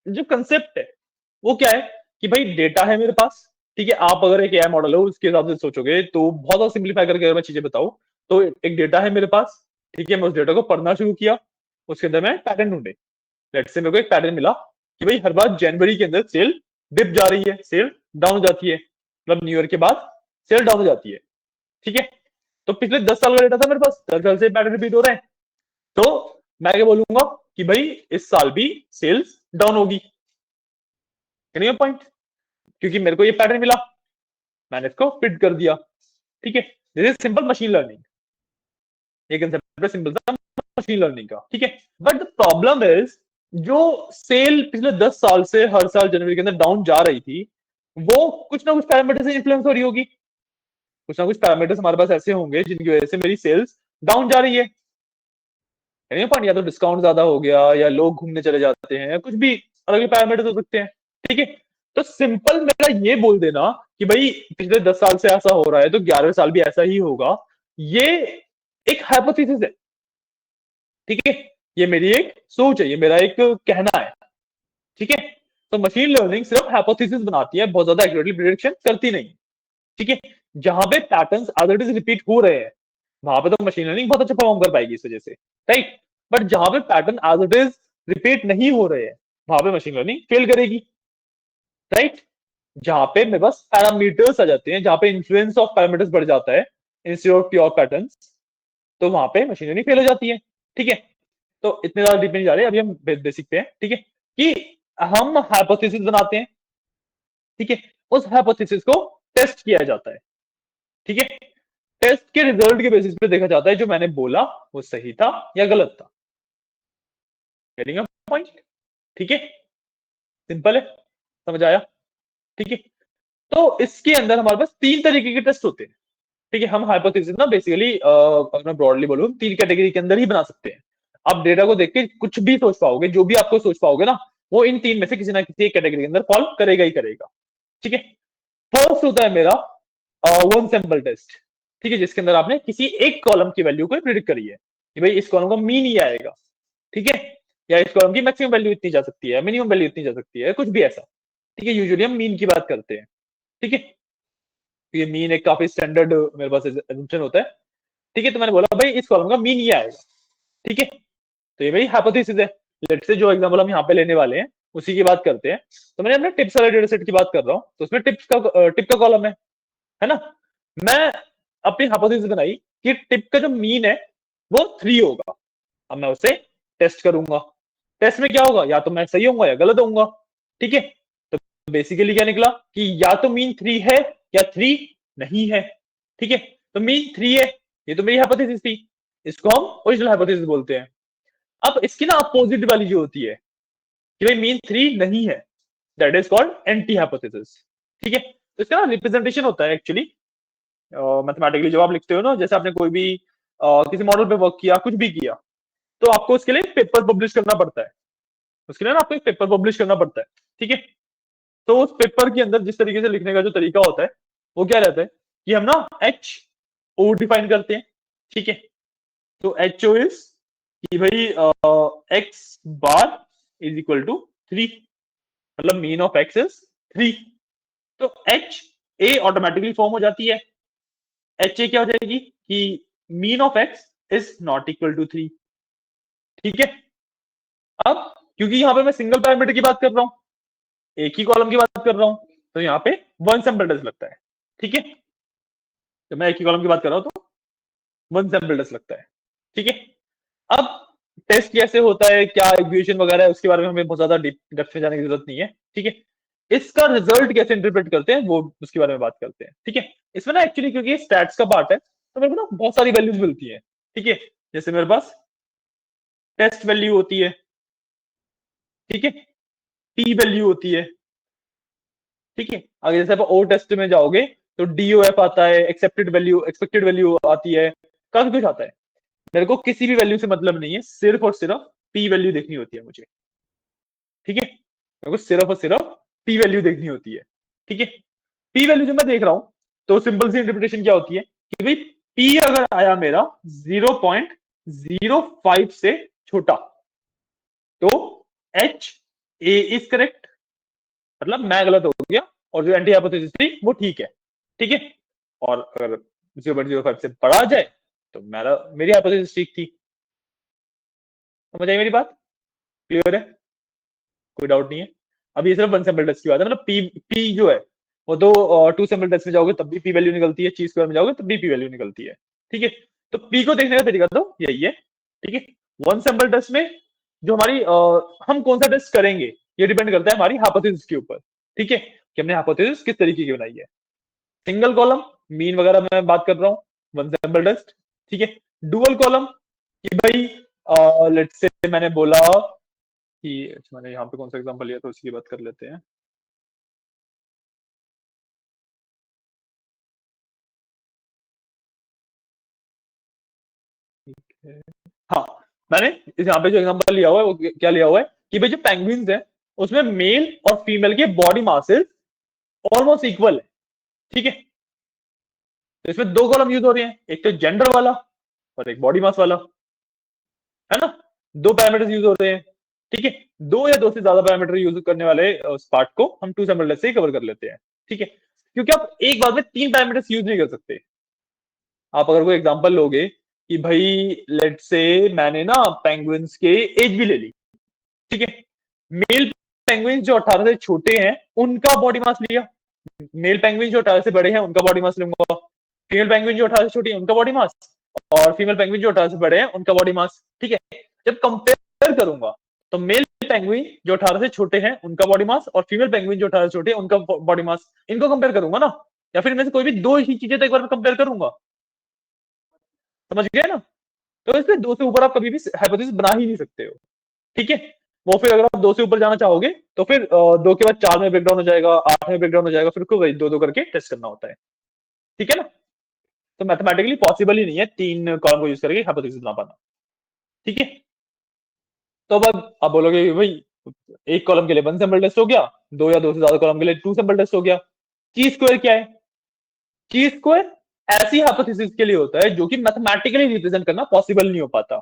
जो कंसेप्ट है वो क्या है कि भाई डेटा है मेरे पास। ठीक है, आप अगर एक एआई मॉडल हो उसके हिसाब से सोचोगे, तो बहुत ज्यादा सिंप्लीफाई करके अगर मैं चीजें बताऊं, तो एक डेटा है मेरे पास। ठीक है, मैं उस डेटा को पढ़ना शुरू किया, उसके अंदर मैं पैटर्न ढूंढे। लेट्स से मेरे को एक पैटर्न मिला कि भाई हर बार जनवरी के अंदर सेल डिप जा रही है, सेल डाउन हो जाती है, मतलब न्यू ईयर के बाद सेल डाउन हो जाती है। ठीक है, तो पिछले 10 साल का डेटा था मेरे पास, 10 साल से पैटर्न रिपीट हो रहे हैं। तो मैं क्या बोलूंगा कि भाई इस साल भी सेल्स डाउन होगी। पॉइंट, क्योंकि मेरे को ये पैटर्न मिला, मैंने इसको फिट कर दिया। ठीक है, this is simple machine learning. ये कंसेप्ट सिंपल सा मशीन लर्निंग का। ठीक है, बट द प्रॉब्लम इज, जो सेल पिछले 10 साल से हर साल जनवरी के अंदर डाउन जा रही थी, वो कुछ ना कुछ पैरामीटर से इन्फ्लुएंस हो रही होगी। कुछ ना कुछ पैरामीटर्स हमारे पास ऐसे होंगे जिनकी वजह से मेरी सेल्स डाउन जा रही है। यानी पॉइंट, या तो डिस्काउंट ज्यादा हो गया, या लोग घूमने चले जाते हैं, या कुछ भी अलग अलग पैरामीटर्स हो सकते हैं। ठीक है, तो सिंपल मेरा ये बोल देना कि भाई पिछले 10 साल से ऐसा हो रहा है तो 11वें साल भी ऐसा ही होगा, ये एक हाइपोथेसिस है। ठीक है, ये मेरी एक सोच है, ये मेरा एक कहना है। ठीक है, तो मशीन लर्निंग सिर्फ हाइपोथेसिस बनाती है, बहुत ज्यादा एक्यूरेटली प्रिडिक्शन करती नहीं। ठीक है, जहां पे patterns as it is repeat हो रहे हैं वहां पे तो मशीन लर्निंग बहुत अच्छा परफॉर्म कर पाएगी इस वजह से। राइट, बट जहां पे pattern as it is repeat नहीं हो रहे हैं वहां पे मशीन लर्निंग फेल करेगी। राइट, जहां पे मेरे पास पैरामीटर्स आ जाते हैं, जहां पे इन्फ्लुएंस ऑफ पैरामीटर्स बढ़ जाता है इंस्टेड ऑफ प्योर पैटर्न्स, तो वहां पे मशीन लर्निंग फेल हो जाती है। ठीक है, तो इतने ज्यादा डीप नहीं जा रहे, अभी हम बेसिक पे हैं। ठीक है, कि हम हाइपोथेसिस बनाते हैं। ठीक है, उस हाइपोथेसिस को टेस्ट किया जाता है। ठीक है, टेस्ट के रिजल्ट के बेसिस पे देखा जाता है जो मैंने बोला वो सही था या गलत था। Getting a point? ठीक है, सिंपल है, समझ आया? ठीक है, तो इसके अंदर हमारे पास तीन तरीके के टेस्ट होते हैं। ठीक है, हम हाइपोथेसिस ना बेसिकली अगर मैं ब्रॉडली बोलूं तीन कैटेगरी के अंदर ही बना सकते हैं। आप डेटा को देख के कुछ भी सोच पाओगे, जो भी आपको सोच पाओगे ना, वो इन तीन में से किसी ना किसी एक कैटेगरी के अंदर फॉल करेगा ही करेगा। ठीक है, फर्स्ट होता है मेरा वन सैंपल टेस्ट। ठीक है, जिसके अंदर आपने किसी एक कॉलम की वैल्यू को प्रिडिक्ट करी है कि भाई इस कॉलम का मीन ही आएगा। ठीक है, या इस कॉलम की मैक्सिमम वैल्यू इतनी जा सकती है, मिनिमम वैल्यू इतनी जा सकती है, कुछ भी ऐसा। ठीक है, यूजुअली हम मीन की बात करते हैं। ठीक है, तो ये मीन एक काफी स्टैंडर्ड मेरे पास एजम्पशन होता है। ठीक है, तो मैंने बोला भाई इस कॉलम का मीन ये आएगा। ठीक है, तो ये भाई हाइपोथेसिस है। लेट्स से जो एग्जांपल हम यहाँ पे लेने वाले हैं उसी की बात करते हैं। तो मैंने अपने टिप्स वाले डेटा सेट की बात कर रहा हूँ, तो उसमें टिप का कॉलम है ना। मैं अपनी हाइपोथेसिस बनाई कि टिप का जो मीन है वो 3 होगा। अब मैं उसे टेस्ट करूंगा। टेस्ट में क्या होगा, या तो मैं सही होऊंगा या गलत होऊंगा। ठीक है, तो बेसिकली क्या निकला कि या तो मीन 3 है या 3 नहीं है। ठीक है, तो मीन 3 है, ये तो मेरी हाइपोथेसिस थी, इसको हम ओरिजिनल हाइपोथेसिस बोलते हैं। अब इसकी ना अपोजिट वाली जो होती है कि भाई मीन 3 नहीं है, that is called anti hypothesis. ठीक है, तो इसका ना रिप्रेजेंटेशन होता है एक्चुअली मैथमेटिकली। जब आप लिखते हो ना, जैसे आपने कोई भी किसी मॉडल पे वर्क किया, कुछ भी किया, तो आपको उसके लिए पेपर पब्लिश करना पड़ता है। उसके लिए ना आपको एक पेपर पब्लिश करना पड़ता है। ठीक है, तो उस पेपर के अंदर जिस तरीके से लिखने का जो तरीका होता है वो क्या रहता है कि हम ना एच ओ डिफाइन करते हैं। ठीक है, तो एच ओ इज कि भाई x bar is equal to 3, मतलब मीन ऑफ एक्स इज 3। तो एच ए ऑटोमेटिकली फॉर्म हो जाती है। एच ए क्या हो जाएगी कि mean of x is not equal to 3। ठीक है, अब क्योंकि यहां पे मैं सिंगल पैरामीटर की बात कर रहा हूं, एक ही कॉलम की बात कर रहा हूं, तो यहाँ पे वन सैंपल टेस्ट लगता है। ठीक है, तो मैं एक ही कॉलम की बात कर रहा हूं तो वन सैंपल टेस्ट लगता है। ठीक है, अब टेस्ट कैसे होता है, क्या इक्वेशन वगैरह है, उसके बारे में हमें बहुत ज्यादा डेप्थ में जाने की जरूरत नहीं है। ठीक है, इसका रिजल्ट कैसे इंटरप्रेट करते हैं वो उसके बारे में बात करते हैं। ठीक है, इसमें ना एक्चुअली क्योंकि स्टैट्स का पार्ट है तो मेरे को ना बहुत सारी वैल्यूज मिलती है। ठीक है, जैसे मेरे पास टेस्ट वैल्यू होती है। ठीक है, टी वैल्यू होती है। ठीक है, अगर जैसे आप ओ टेस्ट में जाओगे तो डीओएफ आता है, एक्सपेक्टेड वैल्यू आती है, काफी कुछ आता है। मेरे को किसी भी वैल्यू से मतलब नहीं है, सिर्फ और सिर्फ पी वैल्यू देखनी होती है मुझे। ठीक है, मेरे को सिर्फ और सिर्फ पी वैल्यू देखनी होती है। ठीक है, पी वैल्यू जब मैं देख रहा हूं तो सिंपल सी इंटरप्रिटेशन क्या होती है कि भाई पी अगर आया मेरा 0.05 से छोटा तो एच ए इज करेक्ट, मतलब मैं गलत हो गया और जो एंटी हाइपोथेसिस थी वो ठीक है। ठीक है, और अगर 0.05 से बड़ा जाए तो मेरी हाइपोथेसिस ठीक थी। समझ आई मेरी बात? क्लियर है? कोई डाउट नहीं है? अब ये सिर्फ वन सैंपल टेस्ट की बात है, मतलब पी पी जो है वो तो टू सैंपल टेस्ट में जाओगे तब भी पी वैल्यू निकलती है, ची स्क्वायर में जाओगे तब भी पी वैल्यू निकलती है। ठीक है, तो पी को देखने का तरीका तो यही है। ठीक है, वन सैंपल टेस्ट में जो हमारी हम कौन सा टेस्ट करेंगे ये डिपेंड करता है हमारी हाइपोथेसिस के ऊपर। ठीक है, कि हमने हाइपोथेसिस किस तरीके की बनाई है। सिंगल कॉलम मीन वगैरह मैं बात कर रहा हूँ, वन सैंपल टेस्ट। ठीक है, डुअल कॉलम कि भाई लेट्स से मैंने बोला कि अच्छा, मैंने यहाँ पे कौन सा एग्जांपल लिया तो उसी की बात कर लेते हैं। मैंने यहाँ पे जो एग्जांपल लिया हुआ है वो क्या लिया हुआ है कि भाई जो पेंगुइन्स है उसमें मेल और फीमेल के बॉडी मासेस ऑलमोस्ट इक्वल है, ठीक है। तो इसमें दो कॉलम यूज हो रहे हैं, एक तो जेंडर वाला और एक बॉडी मास वाला, है ना। दो पैरामीटर्स यूज हो रहे हैं, ठीक है। दो या दो से ज्यादा पैरामीटर यूज करने वाले उस पार्ट को हम टू सैंपल से ही कवर कर लेते हैं, ठीक है। क्योंकि आप एक बार में तीन पैरामीटर्स यूज नहीं कर सकते। आप अगर कोई एग्जांपल लोगे कि भाई लेट से मैंने ना पेंगुइन्स के एज भी ले ली, ठीक है। मेल पेंगुइन्स जो 18 से छोटे हैं उनका बॉडी मास लिया, मेल पेंगुइन जो 18 से बड़े हैं उनका बॉडी मास लूंगा, फीमेल पेंगुइन जो 18 से छोटी है उनका बॉडी मास, और फीमेल पेंगुइन जो 18 से बड़े हैं उनका बॉडी मास, ठीक है। जब कंपेयर करूंगा तो मेल पेंगुइन जो 18 से छोटे हैं उनका बॉडी मास और फीमेल पेंगुइन जो 18 से छोटे हैं उनका बॉडी मास, इनको कंपेयर करूंगा ना, या फिर इनमें से कोई भी दो ही चीजें तो एक बार में कंपेयर करूंगा, समझ गए ना। तो इसमें दो से ऊपर आप कभी भी हाइपोथेसिस बना ही नहीं सकते हो, ठीक है। वो फिर अगर आप दो से ऊपर जाना चाहोगे तो फिर दो के बाद चार में ब्रेकडाउन हो जाएगा, आठ में ब्रेकडाउन हो जाएगा, फिर को वही दो दो करके टेस्ट करना होता है, ठीक है ना। तो मैथमेटिकली पॉसिबल ही नहीं है तीन कॉलम को यूज करके हाइपोथेसिस बना पाना, ठीक है। तो अब आप बोलोगे कि भाई एक कॉलम के लिए वन सैंपल टेस्ट हो गया, दो या दो से ज्यादा कॉलम के लिए टू सैंपल टेस्ट हो गया। ची स्क्वायर क्या है? ची स्क्वायर ऐसी हाइपोथेसिस के लिए होता है जो कि मैथमेटिकली रिप्रेजेंट करना पॉसिबल नहीं हो पाता,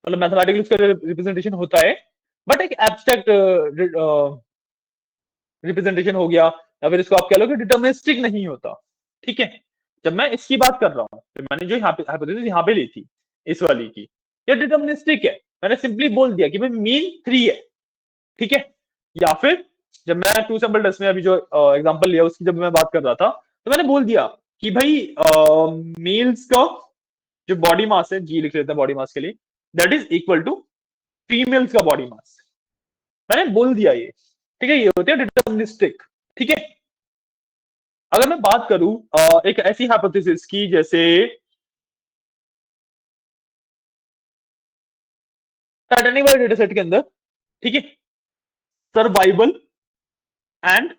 मतलब मैथमेटिकली उसका रिप्रेजेंटेशन होता है बट एक एब्स्ट्रैक्ट रिप्रेजेंटेशन हो गया, या फिर इसको आप कह लो कि डिटर्मिनिस्टिक नहीं होता, ठीक है। जब मैं इसकी बात कर रहा हूँ, तो मैंने जो हाइपोथेसिस यहाँ पे ली थी इस वाली की, ये डिटर्मिनिस्टिक है। मैंने सिंपली बोल दिया कि भाई मीन 3 है, ठीक है। या फिर जब मैं टू सैंपल टेस्ट में अभी जो एग्जांपल लिया उसकी जब मैं बात कर रहा था तो मैंने बोल दिया कि भाई मेल्स का जो बॉडी मास है, जी लिख लेते हैं बॉडी मास के लिए, that is equal to females का बॉडी मास। मैंने बोल दिया ये, ठीक है, ये होते हैं डिटर्मिनिस्टिक, ठीक है। अगर मैं बात करूं एक ऐसी हाइपोथेसिस की जैसे टाइटैनिक वाले डेटा सेट के अंदर, ठीक है, सर्वाइवल एंड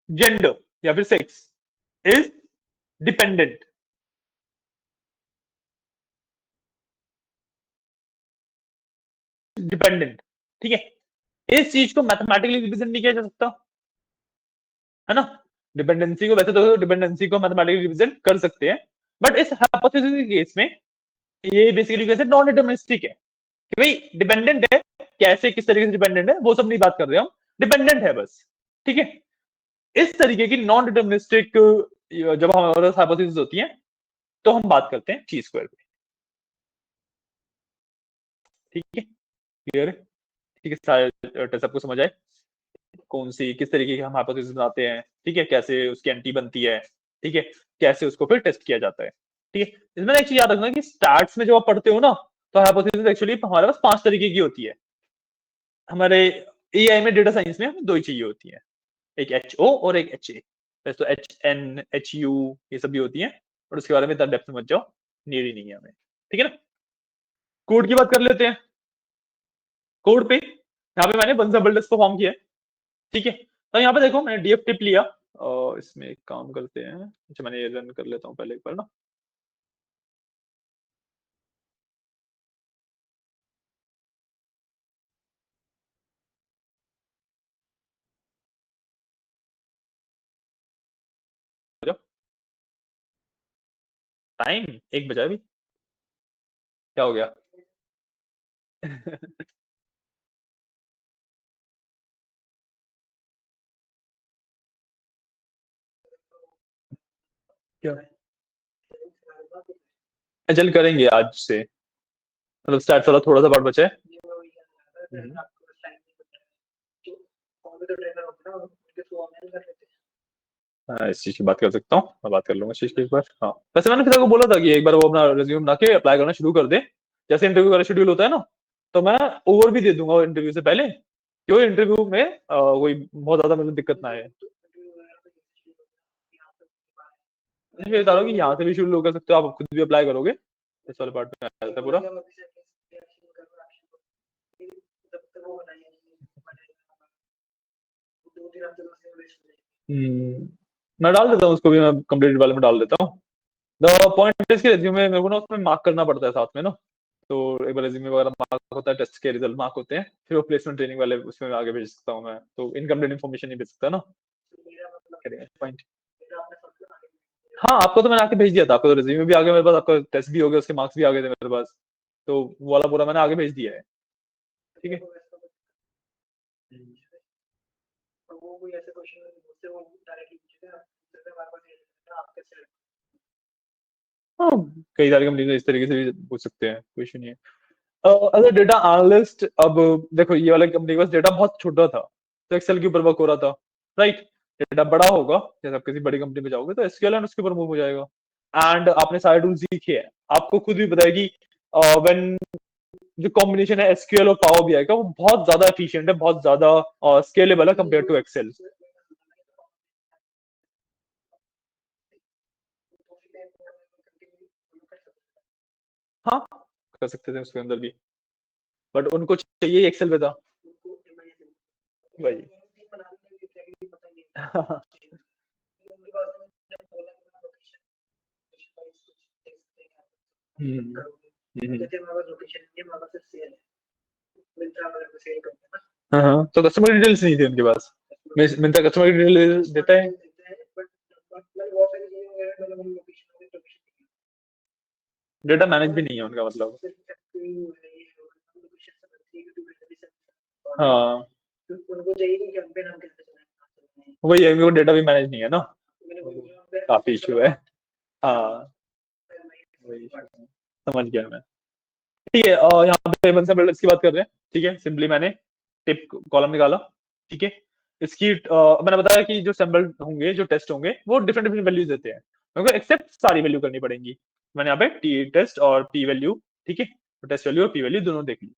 जेंडर या फिर सेक्स इज डिपेंडेंट, डिपेंडेंट, ठीक है। इस चीज को मैथमेटिकली रिप्रेजेंट नहीं किया जा सकता, है ना। डिपेंडेंसी को वैसे तो डिपेंडेंसी को मैथमेटिकली रिप्रेजेंट कर सकते हैं, बट इस हाइपोथेसिस के केस में ये बेसिकली कैसे नॉन डिटर्मिनिस्टिक है कि भाई डिपेंडेंट है, कैसे किस तरीके से डिपेंडेंट है वो सब नहीं बात कर रहे हम, डिपेंडेंट है बस, ठीक है। इस तरीके की नॉन डिटर्मिनिस्टिक जब हमारे हाइपोथेसिस होती है तो हम बात करते हैं ची स्क्वायर पे, ठीक है, क्लियर है, ठीक है, सारे सबको समझ आए कौन सी किस तरीके की हम हाइपोथेसिस बनाते हैं, ठीक है, कैसे उसकी एंटी बनती है, ठीक है, कैसे उसको फिर टेस्ट किया जाता है, ठीक है। इसमें एक चीज याद रखना कि स्टैट्स में जब आप पढ़ते हो ना तो हाइपोथेसिस एक्चुअली हमारे पास पांच तरीके की होती है। हमारे एआई में डेटा साइंस में हमें दो ही चाहिए होती है, एक एच ओ और एक एच ए। वैसे तो एच एन एच यू ये सब भी होती है और उसके बारे में इतना डेप्थ में मत जाओ, नीड ही नहीं है हमें, ठीक है ना। कोड की बात कर लेते हैं। कोड पे यहाँ पे मैंने वन सैंपल टेस्ट परफॉर्म किया है, ठीक है। तो यहाँ पे देखो मैंने डीएफ टिप लिया और इसमें एक काम करते हैं, अच्छा मैंने ये रन कर लेता हूँ पहले एक बार ना। टाइम एक बजा अभी, क्या हो गया? क्या चल करेंगे आज से, मतलब स्टार्ट वाला थोड़ा सा पार्ट बचा है। हम्म। हाँ इस चीज की बात कर सकता हूँ, मैं बात कर लूंगा इस चीज की एक बार। हाँ वैसे मैंने फिर को बोला था कि एक बार वो अपना रिज्यूम बना के अप्लाई करना शुरू कर दे, जैसे इंटरव्यू वाला शेड्यूल होता है ना, तो मैं ओवर भी दे दूंगा इंटरव्यू से पहले कि वो इंटरव्यू में कोई बहुत ज्यादा मतलब दिक्कत ना आए। मैं बता रहा हूँ कि यहाँ से भी शुरू कर सकते हो, आप खुद भी अप्लाई करोगे इस वाले पार्ट में आ जाता है पूरा। मैं डाल देता हूँ उसको भी, मैं कंप्लीट वाले में डाल देता हूँ। द पॉइंट इसके रिज्यूमे मेरे को ना उसमें मार्क करना पड़ता है साथ में ना, तो एक बार रिज्यूमे वगैरह मार्क होता है, टेस्ट के रिजल्ट मार्क होते हैं, फिर वो प्लेसमेंट ट्रेनिंग वाले उसमें आगे भेज सकता हूँ मैं, तो इनकम्प्लीट इन्फॉर्मेशन नहीं भेज सकता ना। पॉइंट। हाँ, आपको तो मैंने आके भेज दिया था, आपका तो रिज्यूमे भी आ गया मेरे पास, आपका टेस्ट भी हो गया, उसके मार्क्स भी आ गए थे मेरे पास, तो वो वाला पूरा मैंने आगे भेज दिया है। ठीक है। हाँ, कई सारी कंपनी इस तरीके से भी पूछ सकते हैं, कोई इशू नहीं है। अगर डेटा एनालिस्ट, अब देखो ये वाला कंपनी के पास डेटा बहुत छोटा था, तो एक्सेल के ऊपर वर्क हो रहा था, राइट। डेटा बड़ा होगा, जैसे आप किसी बड़ी कंपनी में जाओगे तो एसक्यूएल एंड उसके ऊपर मूव हो जाएगा। एंड आपने सारे टूल सीखे हैं, आपको खुद भी पता है कि व्हेन जो कॉम्बिनेशन है एसक्यूएल और पावर बीआई का, वो बहुत ज्यादा एफिशिएंट है, बहुत ज्यादा स्केलेबल है कंपेयर टू एक्सेल। हाँ, कर सकते थे उसके अंदर भी, बट उनको चाहिए एक्सेल पे था। वही। हम्म, हम्म। हाँ हाँ, तो कस्टमर डिटेल्स नहीं थे उनके पास। मिनता कस्टमर डिटेल्स देता है। डेटा मैनेज भी नहीं है उनका मतलब। हाँ, वही है, वो डेटा भी मैनेज नहीं है ना, काफी इशू है। हाँ, वही issue है। समझ गया मैं। ठीक है, यहाँ पे वन बिल्डर्स की बात कर रहे हैं। ठीक है, सिंपली मैंने टिप कॉलम निकाला। ठीक है, इसकी मैंने बताया कि जो सैम्पल होंगे, जो टेस्ट होंगे, वो डिफरेंट डिफरेंट वैल्यूज देते हैं, क्योंकि एक्सेप्ट सारी वैल्यू करनी पड़ेंगी। मैंने यहाँ पे टी टेस्ट और पी वैल्यू, ठीक है, तो टेस्ट वैल्यू और पी वैल्यू दोनों देख ली।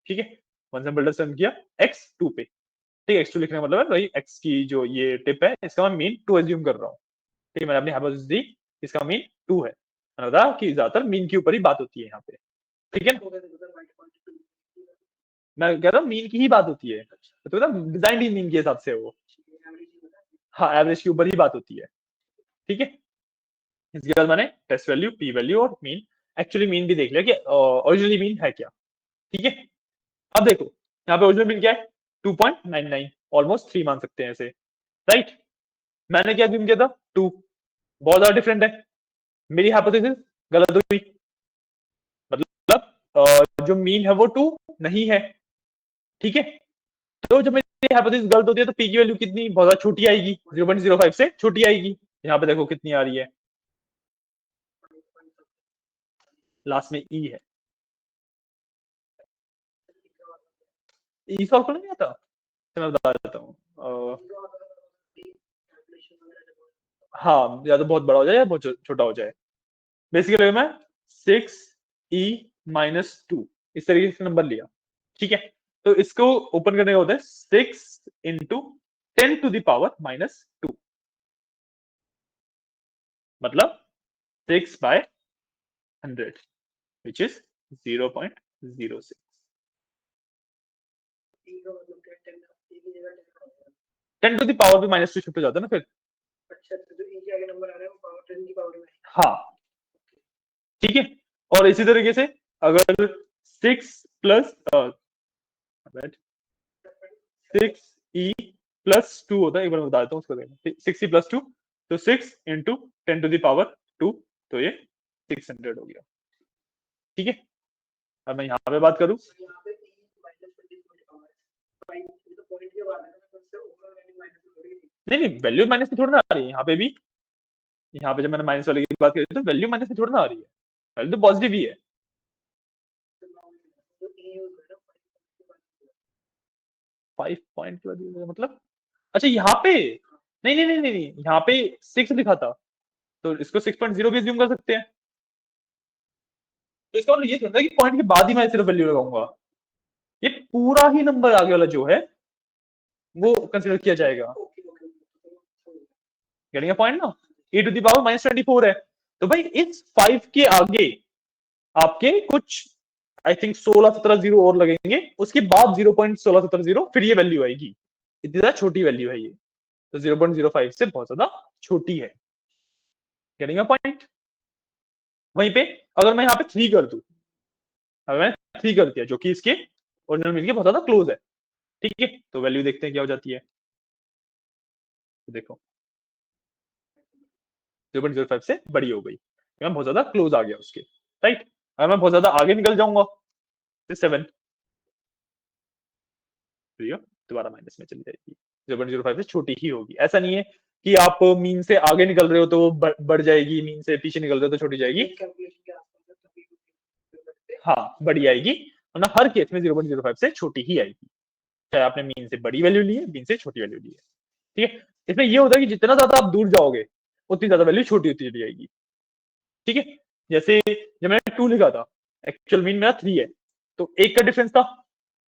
ठीक है, वन सैम्पल बिल्डर्स रन किया x2 पे। ठीक है, x2 लिखने का मतलब है भाई x की जो ये टिप है, इसका मैं मीन 2 एज्यूम कर रहा हूँ। ठीक है, मैंने अपनी हाइपोथेसिस दी, इसका मीन 2 है। मैंने बताया कि ज्यादातर मीन के ऊपर ही बात होती है यहाँ पे। ठीक है, मैं कह रहा हूँ मीन की ही बात होती है, तो डिजाइन ही मीन के हिसाब से है वो। हाँ, एवरेज के ऊपर ही बात होती है। ठीक है, इसके बाद मैंने टेस्ट वैल्यू, पी वैल्यू और मीन, एक्चुअली मीन भी देख लिया कि ओरिजिनली मीन है क्या। ठीक है, अब देखो यहाँ पे ओरिजिनल मीन क्या है, 2.99, ऑलमोस्ट 3 मान सकते हैं इसे, राइट। मैंने क्या अज्यूम किया था, 2, बहुत ज्यादा डिफरेंट है, मेरी हाइपोथेसिस गलत हुई। मतलब जो मीन है वो 2 नहीं है। ठीक है, तो जब मेरी हाइपोथेसिस गलत होती है तो पी की वैल्यू कितनी, बहुत ज्यादा छोटी आएगी, 0.05 से छोटी आएगी। यहाँ पे देखो कितनी आ रही है, लास्ट में ई है। ई सॉल्व करना नहीं आता, तो मैं बता देता हूँ। हाँ, या तो बहुत बड़ा हो जाए या बहुत छोटा हो जाए। बेसिकली मैं 6e-2 इस तरीके से नंबर लिया। ठीक है, तो इसको ओपन करने का होता है 6 × 10⁻², मतलब 6/100, विच इज 0.06। 10⁻² भी -2 शिफ्ट हो जाता है ना फिर। हाँ, ठीक है, और इसी तरीके से अगर 6 होता है, एक बार मैं बता देता हूँ उसको, 6e+2, तो 6 × 10⁻², तो ये 600 हो गया। ठीक है, अब मैं यहाँ पे बात करूँ, नहीं नहीं, वैल्यू माइनस में थोड़ा ना आ रही है यहाँ पे भी। यहाँ पे जब मैंने माइनस वाले की बात करी तो वैल्यू माइनस में थोड़ा ना आ रही है, वैल्यू तो पॉजिटिव ही है। 5 पॉइंट की वजह मतलब, अच्छा यहाँ पे नहीं नहीं नहीं नहीं नहीं, यहाँ पे 6 लिखा था, तो इसको 6.0 भी ज्यूम कर सकते हैं। तो इसका मतलब ये थोड़ा कि पॉइंट के बाद ही मैं सिर्फ वैल्यू लगाऊंगा, ये पूरा ही नंबर आगे वाला जो है वो कंसिडर किया जाएगा। गेटिंग पॉइंट ना, e⁻−24 है, तो भाई इस 5 के आगे आपके कुछ आई थिंक 16-17 जीरो और लगेंगे, उसके बाद 0.1670 फिर ये वैल्यू आएगी। इतनी ज्यादा छोटी वैल्यू है ये, तो 0.05 से बहुत ज्यादा छोटी है। Getting point. वहीं पे अगर मैं यहाँ पे 3 कर दूं, अब मैंने 3 कर दिया जो कि इसके ओरिजिनल मीन के बहुत ज्यादा क्लोज है, ठीक है। तो वैल्यू देखते हैं क्या हो जाती है। तो देखो 0.05 से बड़ी हो गई, मैं बहुत ज्यादा क्लोज आ गया उसके, राइट। अगर मैं बहुत ज्यादा आगे निकल जाऊंगा तो 7 दोबारा माइनस में चली जाएगी, 0.05 से छोटी ही होगी। ऐसा नहीं है कि आप मीन से आगे निकल रहे हो तो वो बढ़ जाएगी, मीन से पीछे निकल रहे हो तो छोटी जाएगी। हाँ बड़ी आएगी, वरना हर केस में 0.05 से छोटी ही आएगी, चाहे आपने मीन से बड़ी वैल्यू ली है, मीन से छोटी वैल्यू ली है, ठीक है। इसमें ये होता है कि जितना ज्यादा आप दूर जाओगे उतनी ज्यादा वैल्यू छोटी होती चली जाएगी, ठीक है। जैसे जब मैंने 2 लिखा था, एक्चुअल मीन मेरा 3 है, तो 1 का डिफरेंस था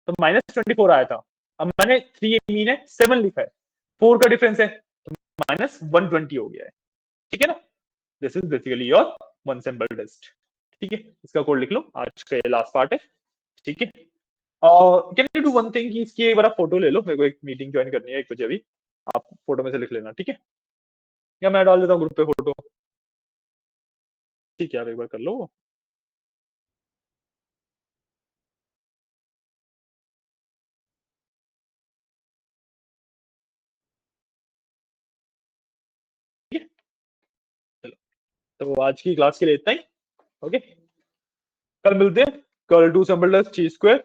तो -24 आया था। अब मैंने 3 मीन है 7 लिखा है, 4 का डिफरेंस है तो -120 हो गया है, ठीक है ना। This is basically your one sample test, ठीक है। इसका कोड लिख लो, आज का ये लास्ट पार्ट है, ठीक है। और can you do one thing कि इसकी एक बार आप फोटो ले लो, मेरे को एक मीटिंग ज्वाइन करनी है 1 बजे अभी, आप फोटो में से लिख लेना, ठीक है। या मैं डाल देता हूँ ग्रुप पे फोटो, ठीक है, आप एक बार कर लो। ठीक है, चलो, तो आज की क्लास के लिए इतना ही, ओके। कल मिलते हैं, कल 2 सिंपल टेस्ट ची स्क्वायर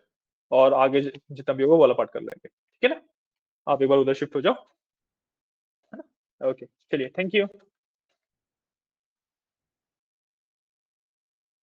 और आगे जितना भी होगा वो वाला पार्ट कर लेंगे, ठीक है ना। आप एक बार उधर शिफ्ट हो जाओ, है ना। ओके चलिए, थैंक यू।